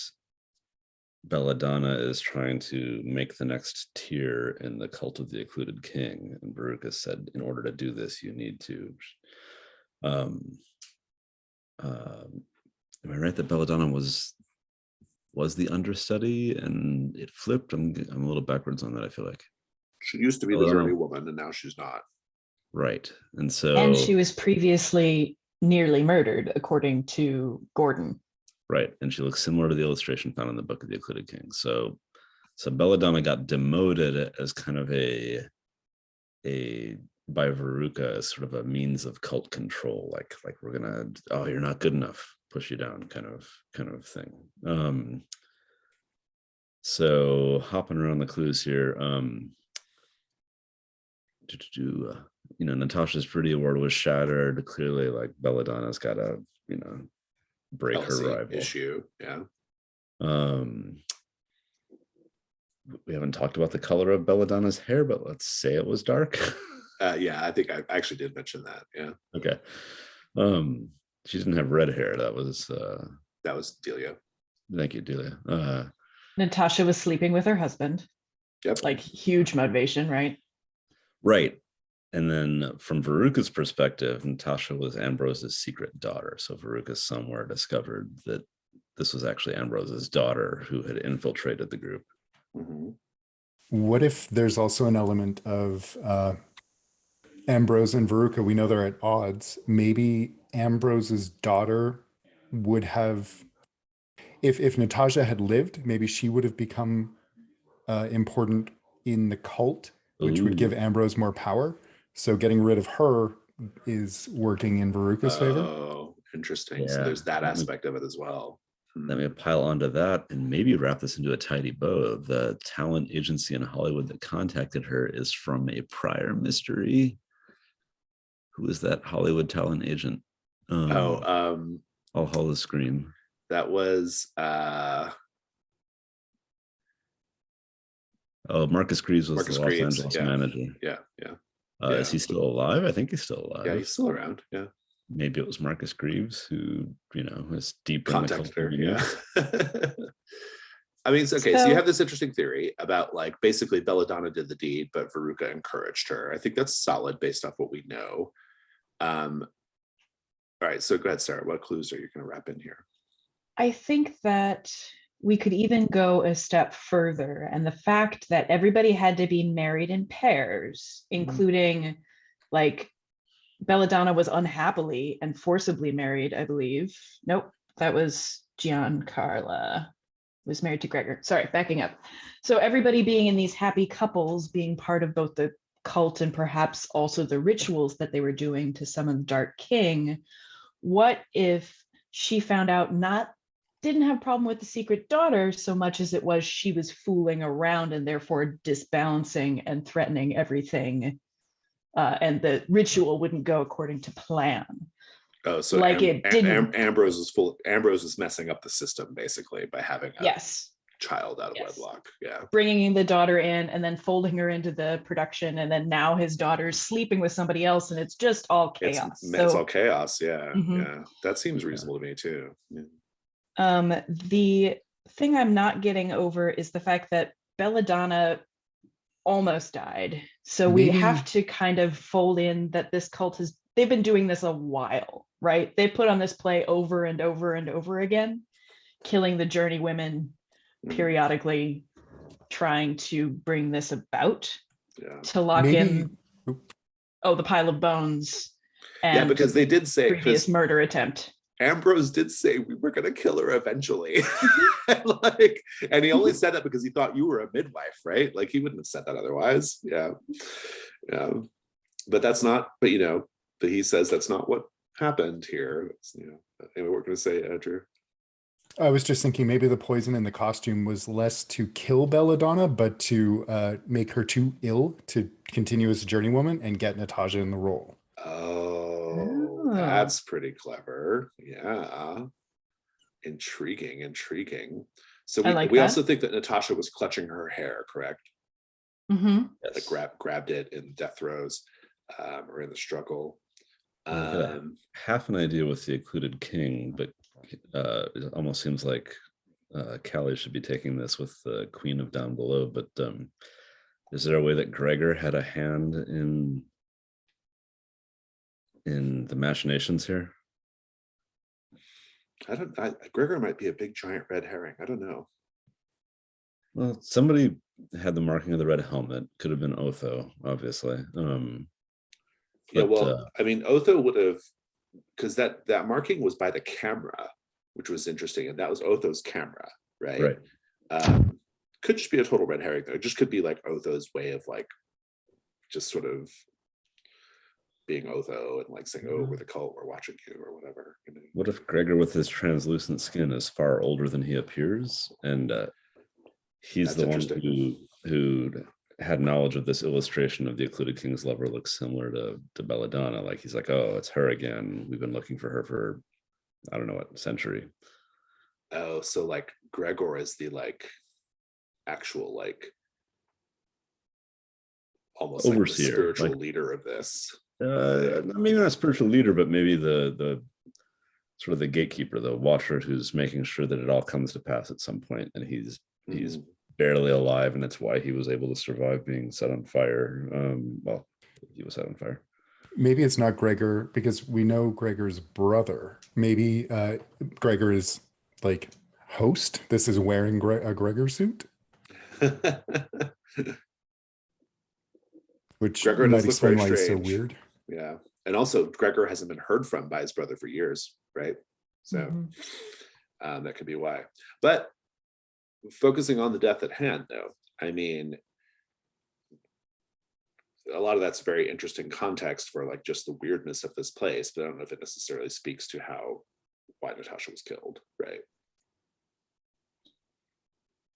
Belladonna is trying to make the next tier in the cult of the occluded king, and Veruca said, in order to do this, you need to. Am I right that Belladonna was the understudy and it flipped? I'm a little backwards on that, I feel like. She used to be the journey woman and now she's not. Right. And she was previously nearly murdered, according to Gordon. Right. And she looks similar to the illustration found in the Book of the Occluded King. So So Belladonna got demoted as kind of a by Veruca as sort of a means of cult control, like we're gonna, oh, you're not good enough, push you down, kind of thing. So hopping around the clues here, Natasha's Pretty Award was shattered. Clearly, like Belladonna's got to, break her rival issue. Yeah. We haven't talked about the color of Belladonna's hair, but let's say it was dark. Yeah, I think I actually did mention that. Yeah. Okay. She didn't have red hair. That was Delia. Thank you, Delia. Natasha was sleeping with her husband. Yep. Like huge motivation, right? Right. And then from Veruca's perspective, Natasha was Ambrose's secret daughter. So Veruca somewhere discovered that this was actually Ambrose's daughter who had infiltrated the group. Mm-hmm. What if there's also an element of Ambrose and Veruca? We know they're at odds. Maybe Ambrose's daughter would have, if Natasha had lived, maybe she would have become important in the cult, which would give Ambrose more power. So getting rid of her is working in Veruca's favor. Oh, interesting. Yeah. So there's that aspect of it as well. Let me pile onto that and maybe wrap this into a tidy bow. The talent agency in Hollywood that contacted her is from a prior mystery. Who is that Hollywood talent agent? All Hollows Scream. That was Marcus Greaves was Marcus the Los Greaves, Angeles yeah. manager. Yeah. Is he still alive? I think he's still alive. Yeah, he's still around. Yeah. Maybe it was Marcus Greaves who, is deep in the Contacted her. culture. Yeah. I mean, so you have this interesting theory about like basically Belladonna did the deed, but Veruca encouraged her. I think that's solid based off what we know. All right, so go ahead, Sarah. What clues are you going to wrap in here? I think that we could even go a step further, and the fact that everybody had to be married in pairs, including like Belladonna was unhappily and forcibly married, I believe. Nope, that was Giancarla. Was married to Gregor. Sorry, backing up. So everybody being in these happy couples, being part of both the cult and perhaps also the rituals that they were doing to summon the Dark King. What if she found out didn't have a problem with the secret daughter so much as it was she was fooling around and therefore disbalancing and threatening everything, and the ritual wouldn't go according to plan. Oh, so like it didn't. Ambrose was messing up the system basically by having a child out of wedlock. Yeah, bringing the daughter in and then folding her into the production, and then now his daughter's sleeping with somebody else, and it's just all chaos. It's all chaos. Yeah, Mhm. Yeah, that seems reasonable to me too. Yeah. The thing I'm not getting over is the fact that Belladonna almost died. So we have to kind of fold in that this cult they've been doing this a while, right? They put on this play over and over and over again, killing the journey women periodically, trying to bring this about to lock in the pile of bones. And because they did say previous murder attempt. Ambrose did say we were going to kill her eventually. And he only said that because he thought you were a midwife, right? Like he wouldn't have said that otherwise. Yeah. But that's not, but he says that's not what happened here. Anyway, we're going to say, Drew. I was just thinking maybe the poison in the costume was less to kill Belladonna, but to make her too ill to continue as a journeywoman and get Natasha in the role. Oh, that's pretty clever. Yeah. Intriguing. So we also think that Natasha was clutching her hair, correct? Mm-hmm. Like grabbed it in death throes or in the struggle. Half an idea with the occluded king, but it almost seems like Callie should be taking this with the Queen of Down Below. But is there a way that Gregor had a hand in the machinations here? Gregor might be a big giant red herring. I don't know. Well, somebody had the marking of the red helmet. Could have been Otho, obviously. Otho would have, because that marking was by the camera, which was interesting, and that was Otho's camera, right? could just be a total red herring though. It just could be like Otho's way of like just sort of being Otho and like saying, oh, we're the cult, we're watching you, or whatever. You know? What if Gregor with his translucent skin is far older than he appears, and he's That's the one who had knowledge of this illustration of the Occluded King's lover looks similar to Belladonna. Like he's like, oh, it's her again. We've been looking for her for I don't know what century. Oh, so like Gregor is the like actual like almost overseer, like the spiritual like, leader of this. Maybe not a spiritual leader, but maybe the sort of the gatekeeper, the watcher who's making sure that it all comes to pass at some point, and he's barely alive, and that's why he was able to survive being set on fire. Well, he was set on fire. Maybe it's not Gregor, because we know Gregor's brother. Maybe Gregor is like host. This is wearing a Gregor suit, which Gregor might does look explain very why he's so strange. weird. Yeah, and also Gregor hasn't been heard from by his brother for years, right? So that could be why. But focusing on the death at hand, though, I mean, a lot of that's very interesting context for like just the weirdness of this place, but I don't know if it necessarily speaks to why Natasha was killed, right?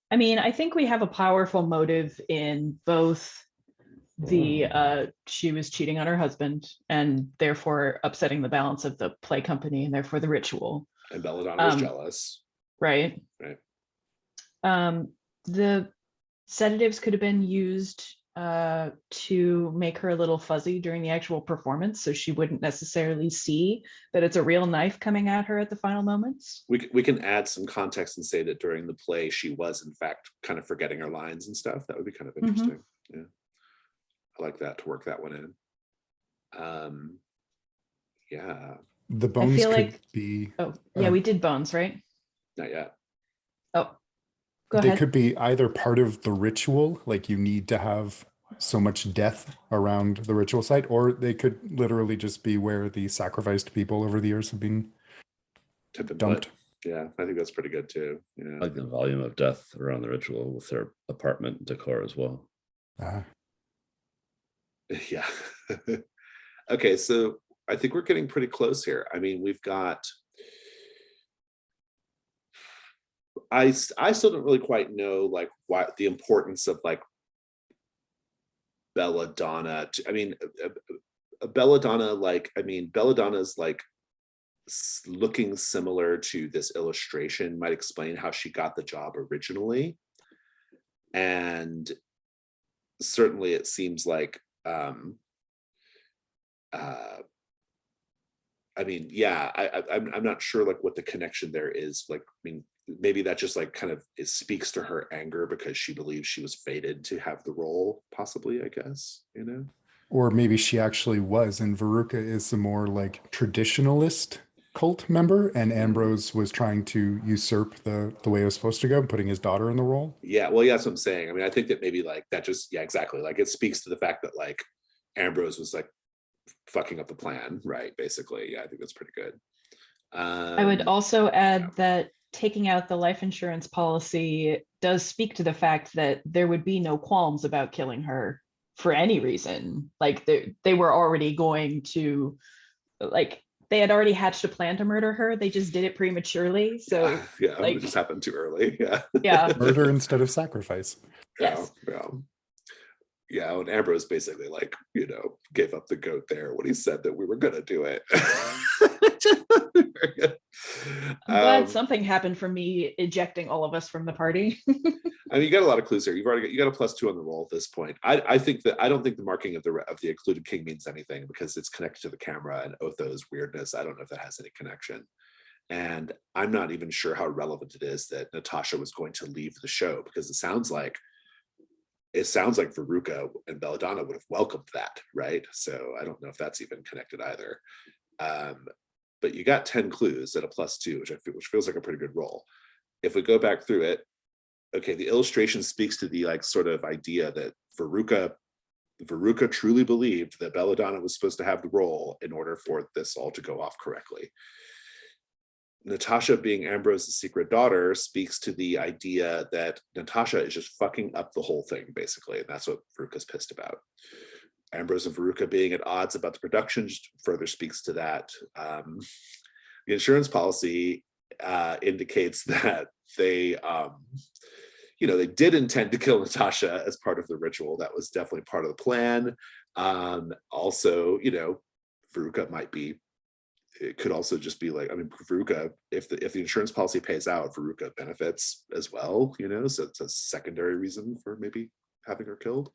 I mean, I think we have a powerful motive in both the she was cheating on her husband and therefore upsetting the balance of the play company and therefore the ritual. And Belladonna was jealous. Right. The sedatives could have been used to make her a little fuzzy during the actual performance, so she wouldn't necessarily see that it's a real knife coming at her at the final moments. We can add some context and say that during the play she was in fact kind of forgetting her lines and stuff. That would be kind of interesting. Yeah, I like that, to work that one in. Yeah, the bones feel could like be we did bones, right? not yet. They ahead. could be either part of the ritual, like you need to have so much death around the ritual site, or they could literally just be where the sacrificed people over the years have been dumped. Yeah, I think that's pretty good too. Yeah, I like the volume of death around the ritual with their apartment decor as well. Yeah. Okay, so I think we're getting pretty close here. I mean, we've got I still don't really quite know like why the importance of like Belladonna. Belladonna, like, I mean, Belladonna's like looking similar to this illustration might explain how she got the job originally. And certainly it seems like, I'm not sure like what the connection there is. Like, I mean, maybe that just like kind of it speaks to her anger because she believes she was fated to have the role, possibly, I guess, you know? Or maybe she actually was, and Veruca is the more like traditionalist cult member, and Ambrose was trying to usurp the way it was supposed to go, putting his daughter in the role. Yeah, well, yeah, that's what I'm saying. I mean, I think that maybe like that just, yeah, exactly. Like it speaks to the fact that like Ambrose was like fucking up the plan, right? Basically, yeah, I think that's pretty good. I would also add that taking out the life insurance policy does speak to the fact that there would be no qualms about killing her for any reason. Like they were already going to, like, they had already hatched a plan to murder her. They just did it prematurely. So yeah, like, it just happened too early. Yeah. Murder instead of sacrifice. Yes. Yeah, and Ambrose basically like, you know, gave up the goat there when he said that we were gonna do it. I'm glad something happened from me ejecting all of us from the party. I mean, you got a lot of clues here. You got a +2 on the roll at this point. I don't think the marking of the Occluded King means anything because it's connected to the camera and Otho's weirdness. I don't know if that has any connection. And I'm not even sure how relevant it is that Natasha was going to leave the show, because it sounds like Veruca and Belladonna would have welcomed that, right? So I don't know if that's even connected either. But you got 10 clues at a +2, which feels like a pretty good roll. If we go back through it, okay, the illustration speaks to the like sort of idea that Veruca truly believed that Belladonna was supposed to have the role in order for this all to go off correctly. Natasha being Ambrose's secret daughter speaks to the idea that Natasha is just fucking up the whole thing, basically. And that's what Veruca's pissed about. Ambrose and Veruca being at odds about the production just further speaks to that. The insurance policy indicates that they, they did intend to kill Natasha as part of the ritual. That was definitely part of the plan. Also, Veruca might be, it could also just be like, I mean, Veruca, if the insurance policy pays out, Veruca benefits as well, so it's a secondary reason for maybe having her killed.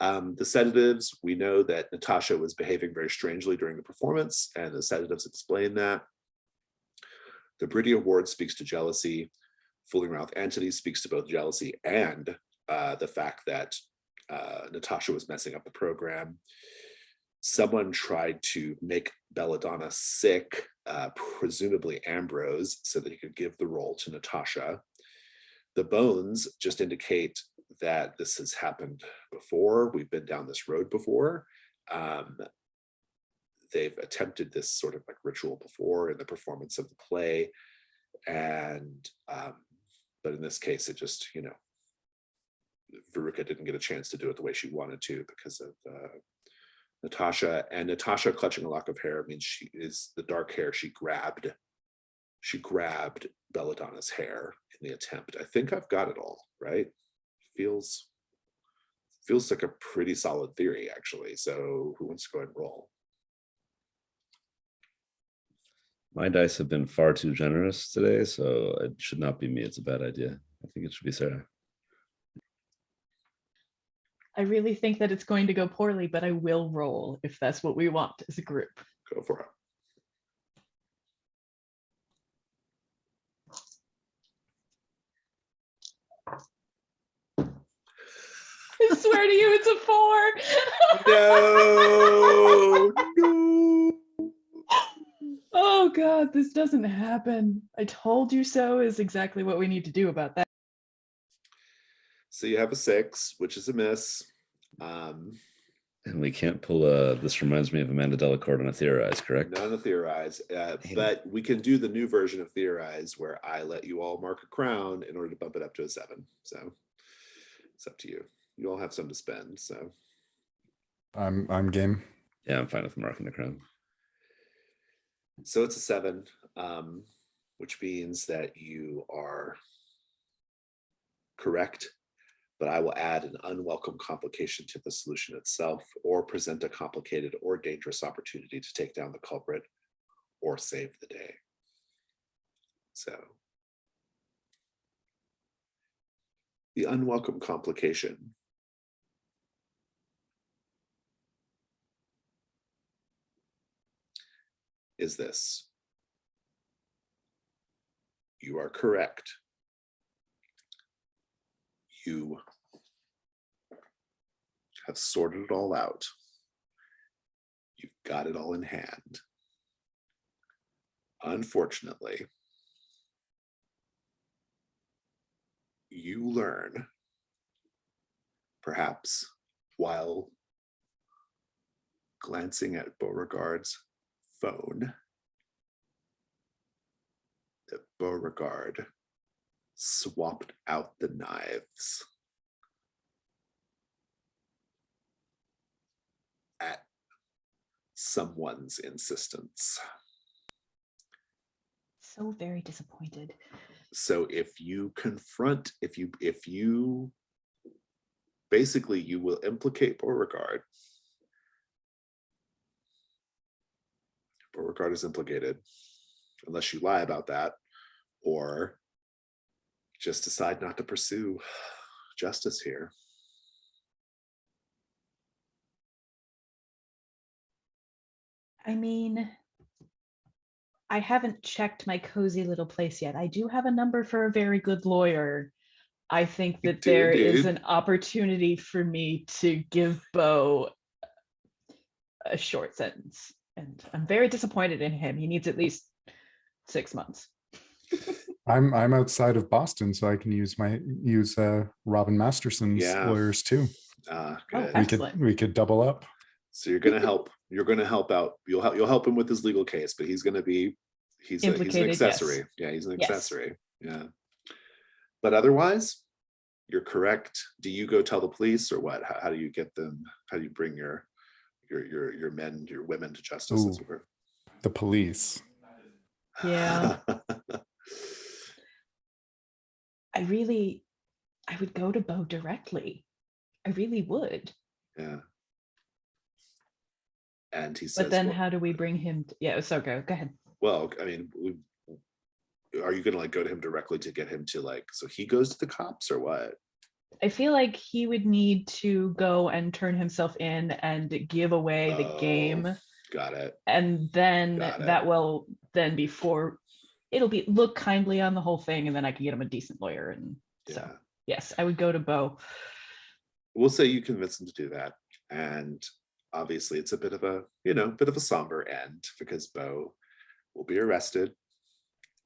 The Sedatives, we know that Natasha was behaving very strangely during the performance, and the Sedatives explain that. The Bridia Ward speaks to jealousy. Fooling around with entities speaks to both jealousy and the fact that Natasha was messing up the program. Someone tried to make Belladonna sick, presumably Ambrose, so that he could give the role to Natasha. The bones just indicate that this has happened before. We've been down this road before. They've attempted this sort of like ritual before in the performance of the play. And, but in this case, it just, Veruca didn't get a chance to do it the way she wanted to because of Natasha. And Natasha clutching a lock of hair means she is the dark hair she grabbed Belladonna's hair in the attempt. I think I've got it all, right? Feels like a pretty solid theory, actually. So who wants to go ahead and roll? My dice have been far too generous today, so it should not be me. It's a bad idea. I think it should be Sarah. I really think that it's going to go poorly, but I will roll if that's what we want as a group. Go for it. I swear to you, it's a 4. No. Oh God, this doesn't happen. I told you so is exactly what we need to do about that. So you have a 6, which is a miss. And we can't pull a, this reminds me of Amanda Delacorte on a Theorize, correct? None of Theorize, but we can do the new version of Theorize where I let you all mark a crown in order to bump it up to a 7. So it's up to you. You all have some to spend, so. I'm game. Yeah, I'm fine with marking the crown. So it's a 7, which means that you are correct, but I will add an unwelcome complication to the solution itself, or present a complicated or dangerous opportunity to take down the culprit or save the day. So the unwelcome complication is this. You are correct. You have sorted it all out. You've got it all in hand. Unfortunately, you learn, perhaps while glancing at Beauregard's phone, that Beauregard swapped out the knives at someone's insistence. So very disappointed. So if you confront, if you basically you will implicate Beauregard. Beauregard is implicated unless you lie about that or just decide not to pursue justice here. I mean, I haven't checked my cozy little place yet. I do have a number for a very good lawyer. I think that there is an opportunity for me to give Beau a short sentence. And I'm very disappointed in him. He needs at least 6 months. I'm outside of Boston, so I can use Robin Masterson's lawyers too. Good. We could double up. So you're gonna help. You're gonna help out. You'll help him with his legal case, but he's gonna be he's an Implicated, accessory. yes. Yeah, he's an Yes. accessory. Yeah. But otherwise, you're correct. Do you go tell the police or what? How do you get them? How do you bring your men, your women to justice, as Ooh. it were? The police. Yeah. I would go to Bo directly. I really would. Yeah. And he says, But then well, how do we bring him? Yeah, it's okay. Go ahead. well, I mean, are you going to like go to him directly to get him to like, so he goes to the cops or what? I feel like he would need to go and turn himself in and give away the game. Got it. And then Got it. that will then before it'll be look kindly on the whole thing, and then I can get him a decent lawyer. And Yeah. so yes, I would go to Bo. We'll say you convince him to do that. And obviously it's a bit of a, bit of a somber end because Bo will be arrested.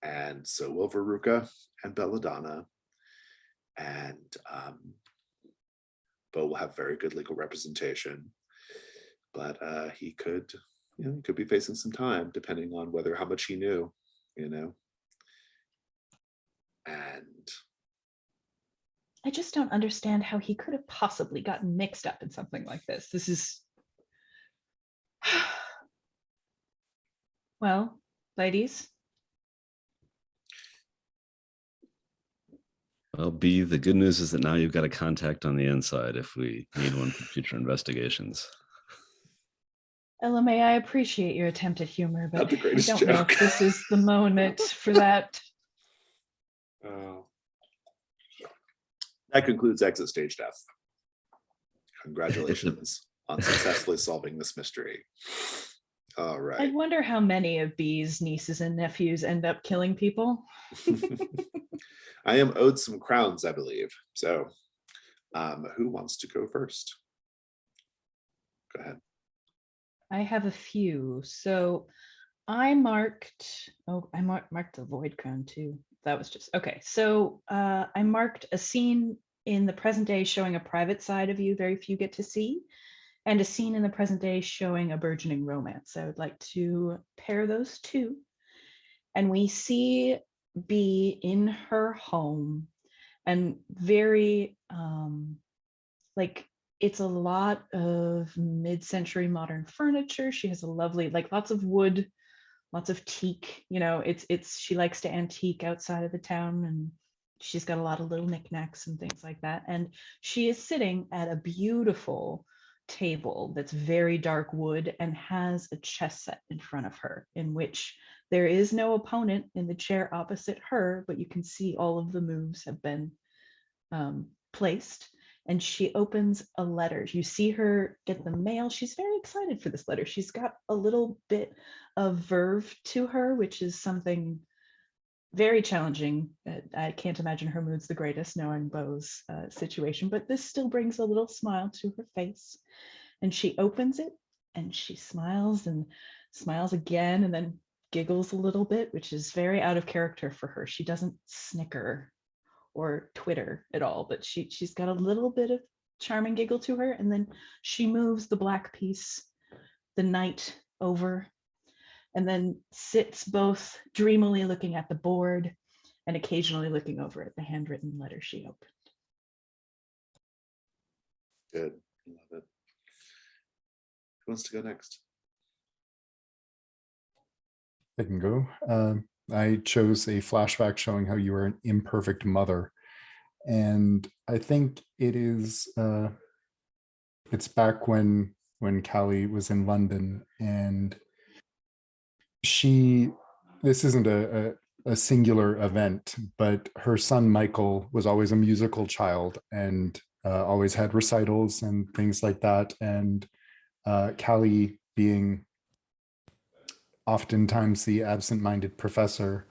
And so will Veruca and Belladonna. And Bo will have very good legal representation. But he could be facing some time depending on how much he knew, And I just don't understand how he could have possibly gotten mixed up in something like this. This is well, ladies. Well, B, the good news is that now you've got a contact on the inside if we need one for future investigations. LMA, I appreciate your attempt at humor, but Not the I greatest don't know joke. if this is the moment for that. That concludes Exit Stage Death. Congratulations on successfully solving this mystery. All I right. wonder how many of B's nieces and nephews end up killing people. I am owed some crowns, I believe. So who wants to go first? Go ahead. I have a few. So I marked the void crown too. That was just okay. So I marked a scene in the present day showing a private side of you very few get to see, and a scene in the present day showing a burgeoning romance. I would like to pair those two. And we see B in her home, and very it's a lot of mid-century modern furniture. She has a lovely, lots of wood, lots of teak. She likes to antique outside of the town, and she's got a lot of little knickknacks and things like that. And she is sitting at a beautiful table that's very dark wood and has a chess set in front of her, in which there is no opponent in the chair opposite her, but you can see all of the moves have been placed. And she opens a letter. You see her get the mail. She's very excited for this letter. She's got a little bit of verve to her, which is something very challenging. I can't imagine her mood's the greatest knowing Bo's situation, but this still brings a little smile to her face. And she opens it and she smiles and smiles again and then giggles a little bit, which is very out of character for her. She doesn't snicker or twitter at all, but she's got a little bit of charming giggle to her, and then she moves the black piece, the knight, over, and then sits both dreamily looking at the board and occasionally looking over at the handwritten letter she opened. Good. Love it. Who wants to go next? I can go. I chose a flashback showing how you are an imperfect mother. And I think it is, it's back when Callie was in London, and this isn't a singular event, but her son Michael was always a musical child and always had recitals and things like that. And Callie, being oftentimes the absent-minded professor,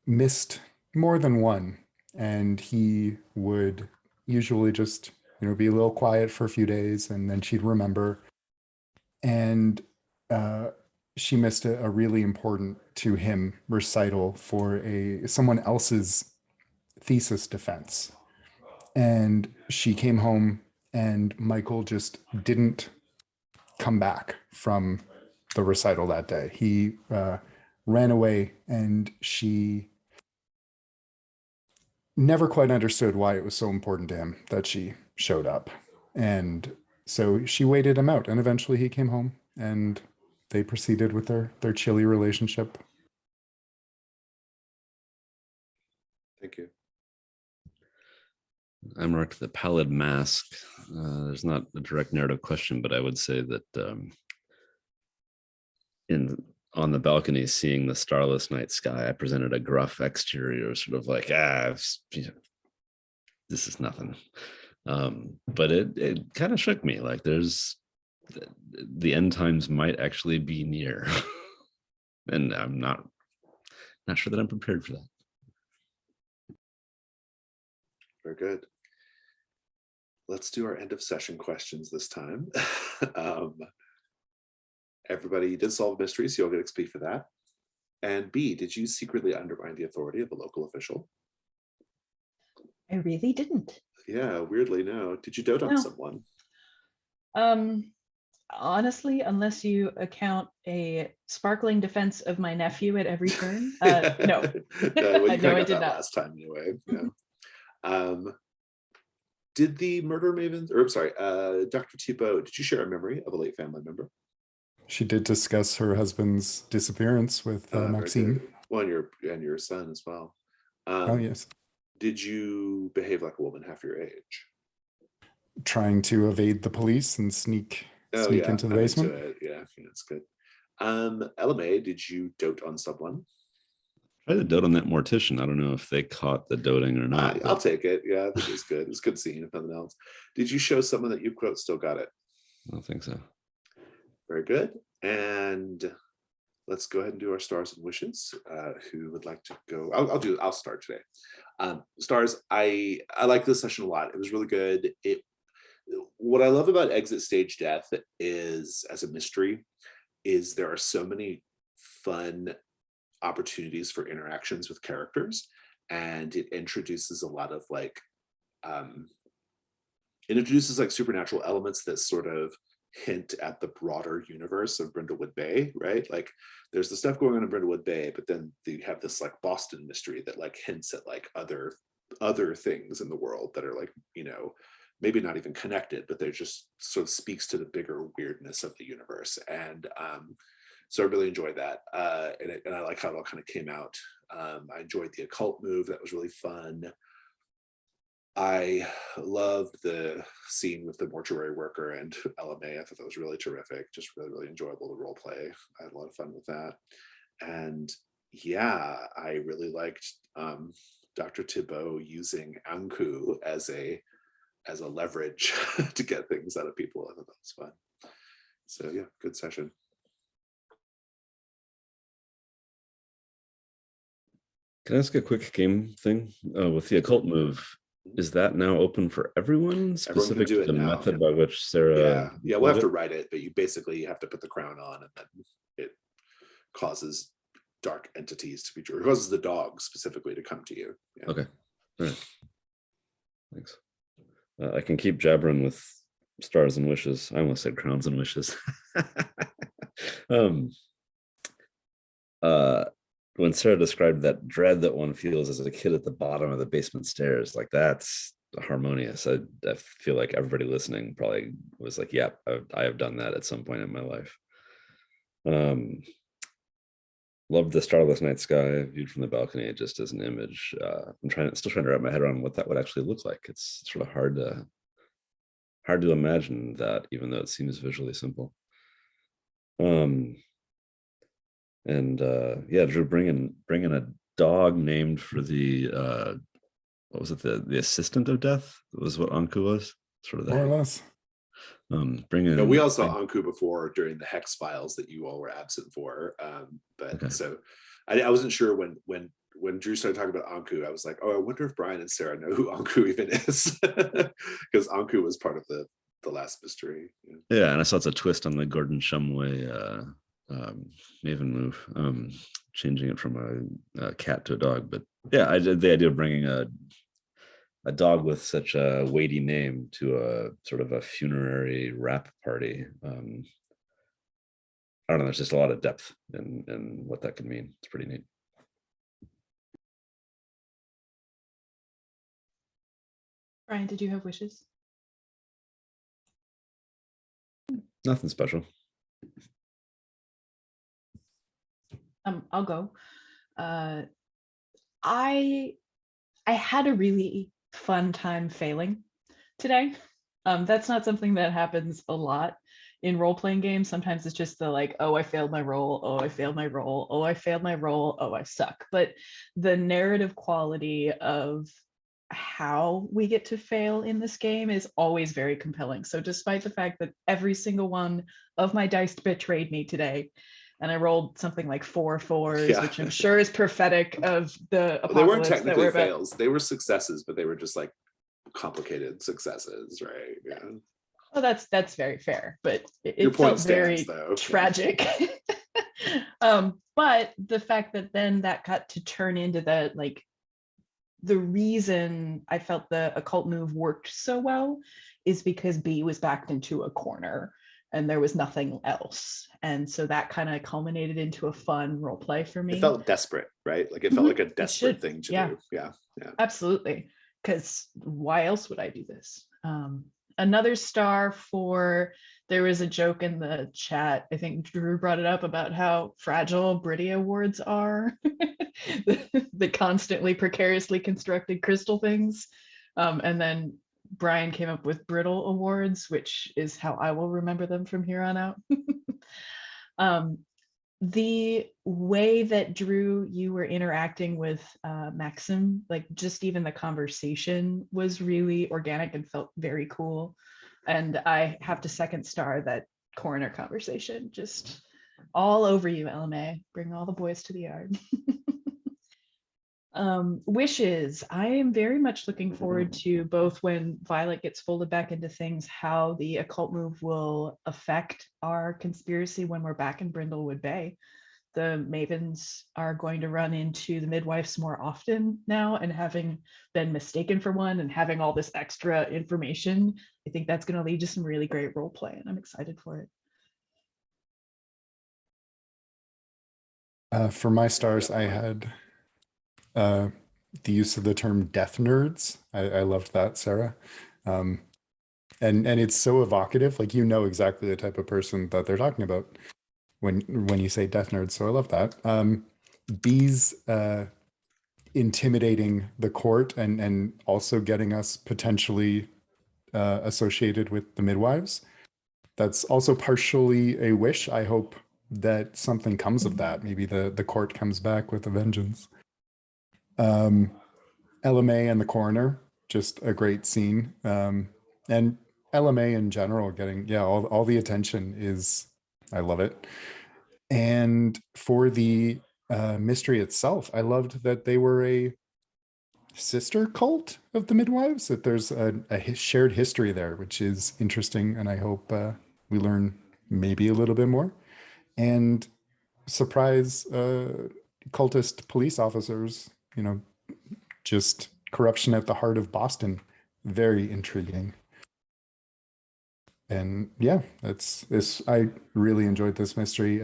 missed more than one, and he would usually just be a little quiet for a few days, and then she'd remember. And she missed a really important to him recital for someone else's thesis defense, and she came home and Michael just didn't come back from the recital that day. He ran away, and she never quite understood why it was so important to him that she showed up. And so she waited him out, and eventually he came home, and they proceeded with their chilly relationship. Thank you. I marked the pallid mask. There's not a direct narrative question, but I would say that on the balcony, seeing the starless night sky, I presented a gruff exterior, sort of like, this is nothing. But it kind of shook me. Like, the end times might actually be near, and I'm not sure that I'm prepared for that. Very good. Let's do our end of session questions this time. Everybody did solve a mystery, so you'll get XP for that. And B, did you secretly undermine the authority of a local official? I really didn't. Yeah, weirdly, no. Did you dote on someone? Honestly, unless you account a sparkling defense of my nephew at every turn, no. No, well, you No, I got did that not. last time anyway. Yeah. Did the murder Mavens, or I'm sorry, Dr. Thibault, did you share a memory of a late family member? She did discuss her husband's disappearance with Maxime. Well, and your son as well. Oh, yes. Did you behave like a woman half your age? Trying to evade the police and sneak into the basement. Yeah, that's good. LMA, did you dote on someone? Try to dote on that mortician. I don't know if they caught the doting or not. I'll take it. Yeah, I think it's good. It's a good scene, if nothing else. Did you show someone that you quote still got it? I don't think so. Very good. And let's go ahead and do our stars and wishes. Who would like to go? I'll start today. Stars, I like this session a lot. It was really good. What I love about Exit Stage Death is, as a mystery, is there are so many fun opportunities for interactions with characters, and it introduces a lot of like supernatural elements that sort of hint at the broader universe of Brindlewood Bay, right? Like there's the stuff going on in Brindlewood Bay, but then you have this like Boston mystery that like hints at like other things in the world that are like, maybe not even connected, but they're just sort of speaks to the bigger weirdness of the universe. And so I really enjoyed that. And I like how it all kind of came out. I enjoyed the Occult Move. That was really fun. I loved the scene with the mortuary worker and LMA. I thought that was really terrific. Just really, really enjoyable to role play. I had a lot of fun with that. And yeah, I really liked Dr. Thibault using Anku as a leverage to get things out of people. I thought that was fun. So yeah, good session. Can I ask a quick game thing with the Occult Move? Is that now open for everyone? Specific to the method by which Sarah? Yeah, we'll have to write it, but you basically have to put the crown on, and then it causes dark entities to be true. It causes the dog specifically to come to you. Yeah. Okay. All right. Thanks. I can keep jabbering with stars and wishes. I almost said crowns and wishes. When Sarah described that dread that one feels as a kid at the bottom of the basement stairs, like that's harmonious. I feel like everybody listening probably was like, "Yep, I have done that at some point in my life." Loved the starless night sky viewed from the balcony just as an image. I'm still trying to wrap my head around what that would actually look like. It's sort of hard to imagine that, even though it seems visually simple. Yeah, Drew, bringing a dog named for the what was it, the assistant of death? That was what Anku was, sort of that. More or less. We all saw Anku before during the Hex files that you all were absent for. Okay. So I wasn't sure when Drew started talking about Anku, I was like, oh, I wonder if Brian and Sarah know who Anku even is, because Anku was part of the last mystery. Yeah, and I saw it's a twist on the Gordon Shumway Maven move, changing it from a cat to a dog. But yeah, I did the idea of bringing a dog with such a weighty name to a sort of a funerary wrap party. I don't know, there's just a lot of depth in what that can mean. It's pretty neat. Brian, did you have wishes? Nothing special. I'll go. I had a really fun time failing today. That's not something that happens a lot in role-playing games. Sometimes it's just the like, oh, I failed my roll, oh, I failed my roll, oh, I failed my roll, oh, I suck. But the narrative quality of how we get to fail in this game is always very compelling. So despite the fact that every single one of my dice betrayed me today, and I rolled something like 4 4s, Yeah. which I'm sure is prophetic of the apocalypse They weren't that technically we're about. fails. They were successes, but they were just like complicated successes, right? Yeah. Oh, that's very fair, but Your it point felt very stands, though. tragic. But the fact that then that got to turn into the reason I felt the occult move worked so well is because B was backed into a corner and there was nothing else. And so that kind of culminated into a fun role play for me. It felt desperate, right? Like it felt like a desperate thing to do. Yeah. Absolutely. Because why else would I do this? Another star for, there was a joke in the chat, I think Drew brought it up, about how fragile Britty awards are. the constantly precariously constructed crystal things. And then Brian came up with brittle awards, which is how I will remember them from here on out. The way that Drew, you were interacting with Maxim, like just even the conversation was really organic and felt very cool. And I have to second star that coroner conversation, just all over you, LMA. Bring all the boys to the yard. Wishes. I am very much looking forward to both when Violet gets folded back into things, how the occult move will affect our conspiracy when we're back in Brindlewood Bay. The Mavens are going to run into the midwives more often now, and having been mistaken for one and having all this extra information, I think that's going to lead to some really great role play, and I'm excited for it. For my stars, I had the use of the term death nerds. I loved that, Sarah. And it's so evocative, like you know exactly the type of person that they're talking about when you say death nerds. So I love that. B's intimidating the court and also getting us potentially associated with the midwives. That's also partially a wish. I hope that something comes of that. Maybe the court comes back with a vengeance. LMA and the coroner, just a great scene. And LMA in general getting, all the attention is, I love it. And for the mystery itself, I loved that they were a sister cult of the midwives, that there's a shared history there, which is interesting. And I hope we learn maybe a little bit more. And surprise cultist police officers, just corruption at the heart of Boston. Very intriguing. And yeah, I really enjoyed this mystery.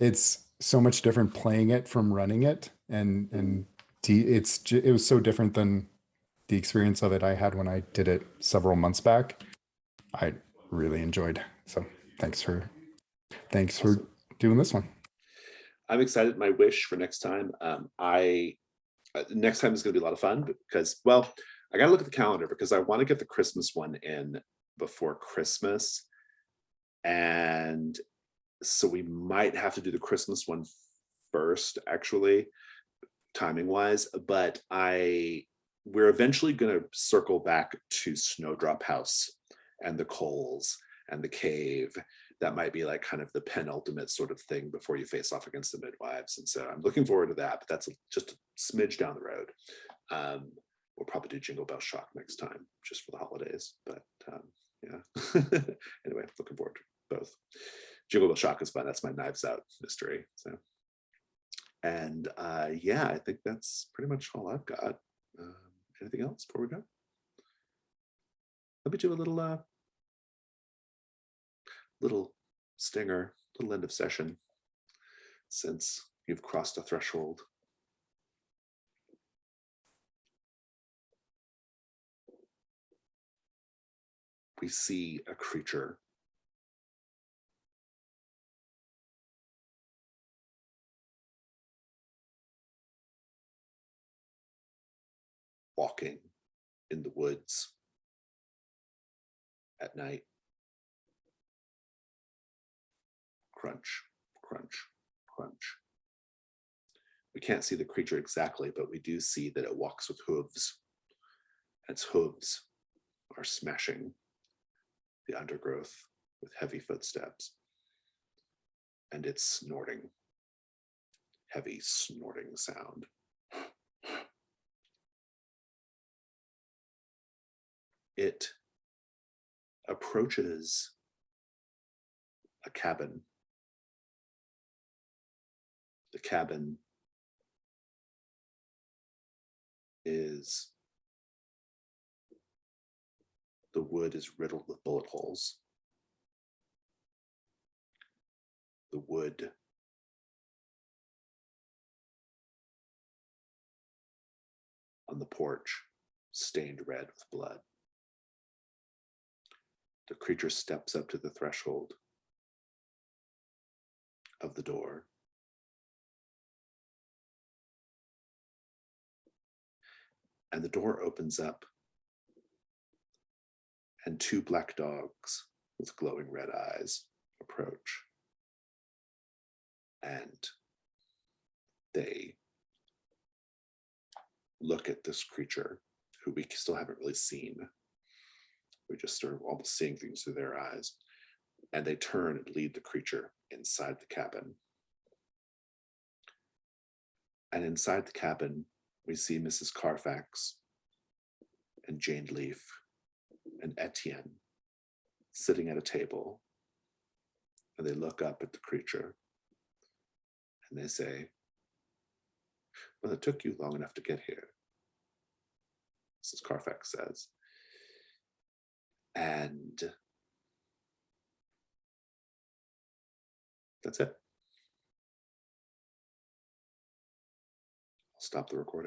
It's so much different playing it from running it, and it was so different than the experience of it I had when I did it several months back. I really enjoyed. So thanks for Awesome. doing this one. I'm excited. My wish for next time. Next time is going to be a lot of fun because, well, I got to look at the calendar because I want to get the Christmas one in before Christmas. And so we might have to do the Christmas one first, actually, timing wise. But we're eventually going to circle back to Snowdrop House and the Coles and the cave. That might be like kind of the penultimate sort of thing before you face off against the midwives. And so I'm looking forward to that, but that's just a smidge down the road. We'll probably do Jingle Bell Shock next time, just for the holidays. But yeah. Anyway, looking forward to both. Jingle Bell Shock is fun. That's my Knives Out mystery. So, and yeah, I think that's pretty much all I've got. Anything else before we go? Let me do a little stinger, little end of session, since you've crossed a threshold. We see a creature walking in the woods at night. Crunch, crunch, crunch. We can't see the creature exactly, but we do see that it walks with hooves. Its hooves are smashing the undergrowth with heavy footsteps. And it's snorting, heavy snorting sound. It approaches a cabin. The cabin is, the wood is riddled with bullet holes. The wood on the porch stained red with blood. The creature steps up to the threshold of the door. And the door opens up, and two black dogs with glowing red eyes approach. And they look at this creature, who we still haven't really seen. We just sort of almost seeing things through their eyes. And they turn and lead the creature inside the cabin. And inside the cabin, we see Mrs. Carfax and Jane Leaf and Etienne sitting at a table. And they look up at the creature and they say, "Well, it took you long enough to get here," Mrs. Carfax says. And that's it. I'll stop the recording.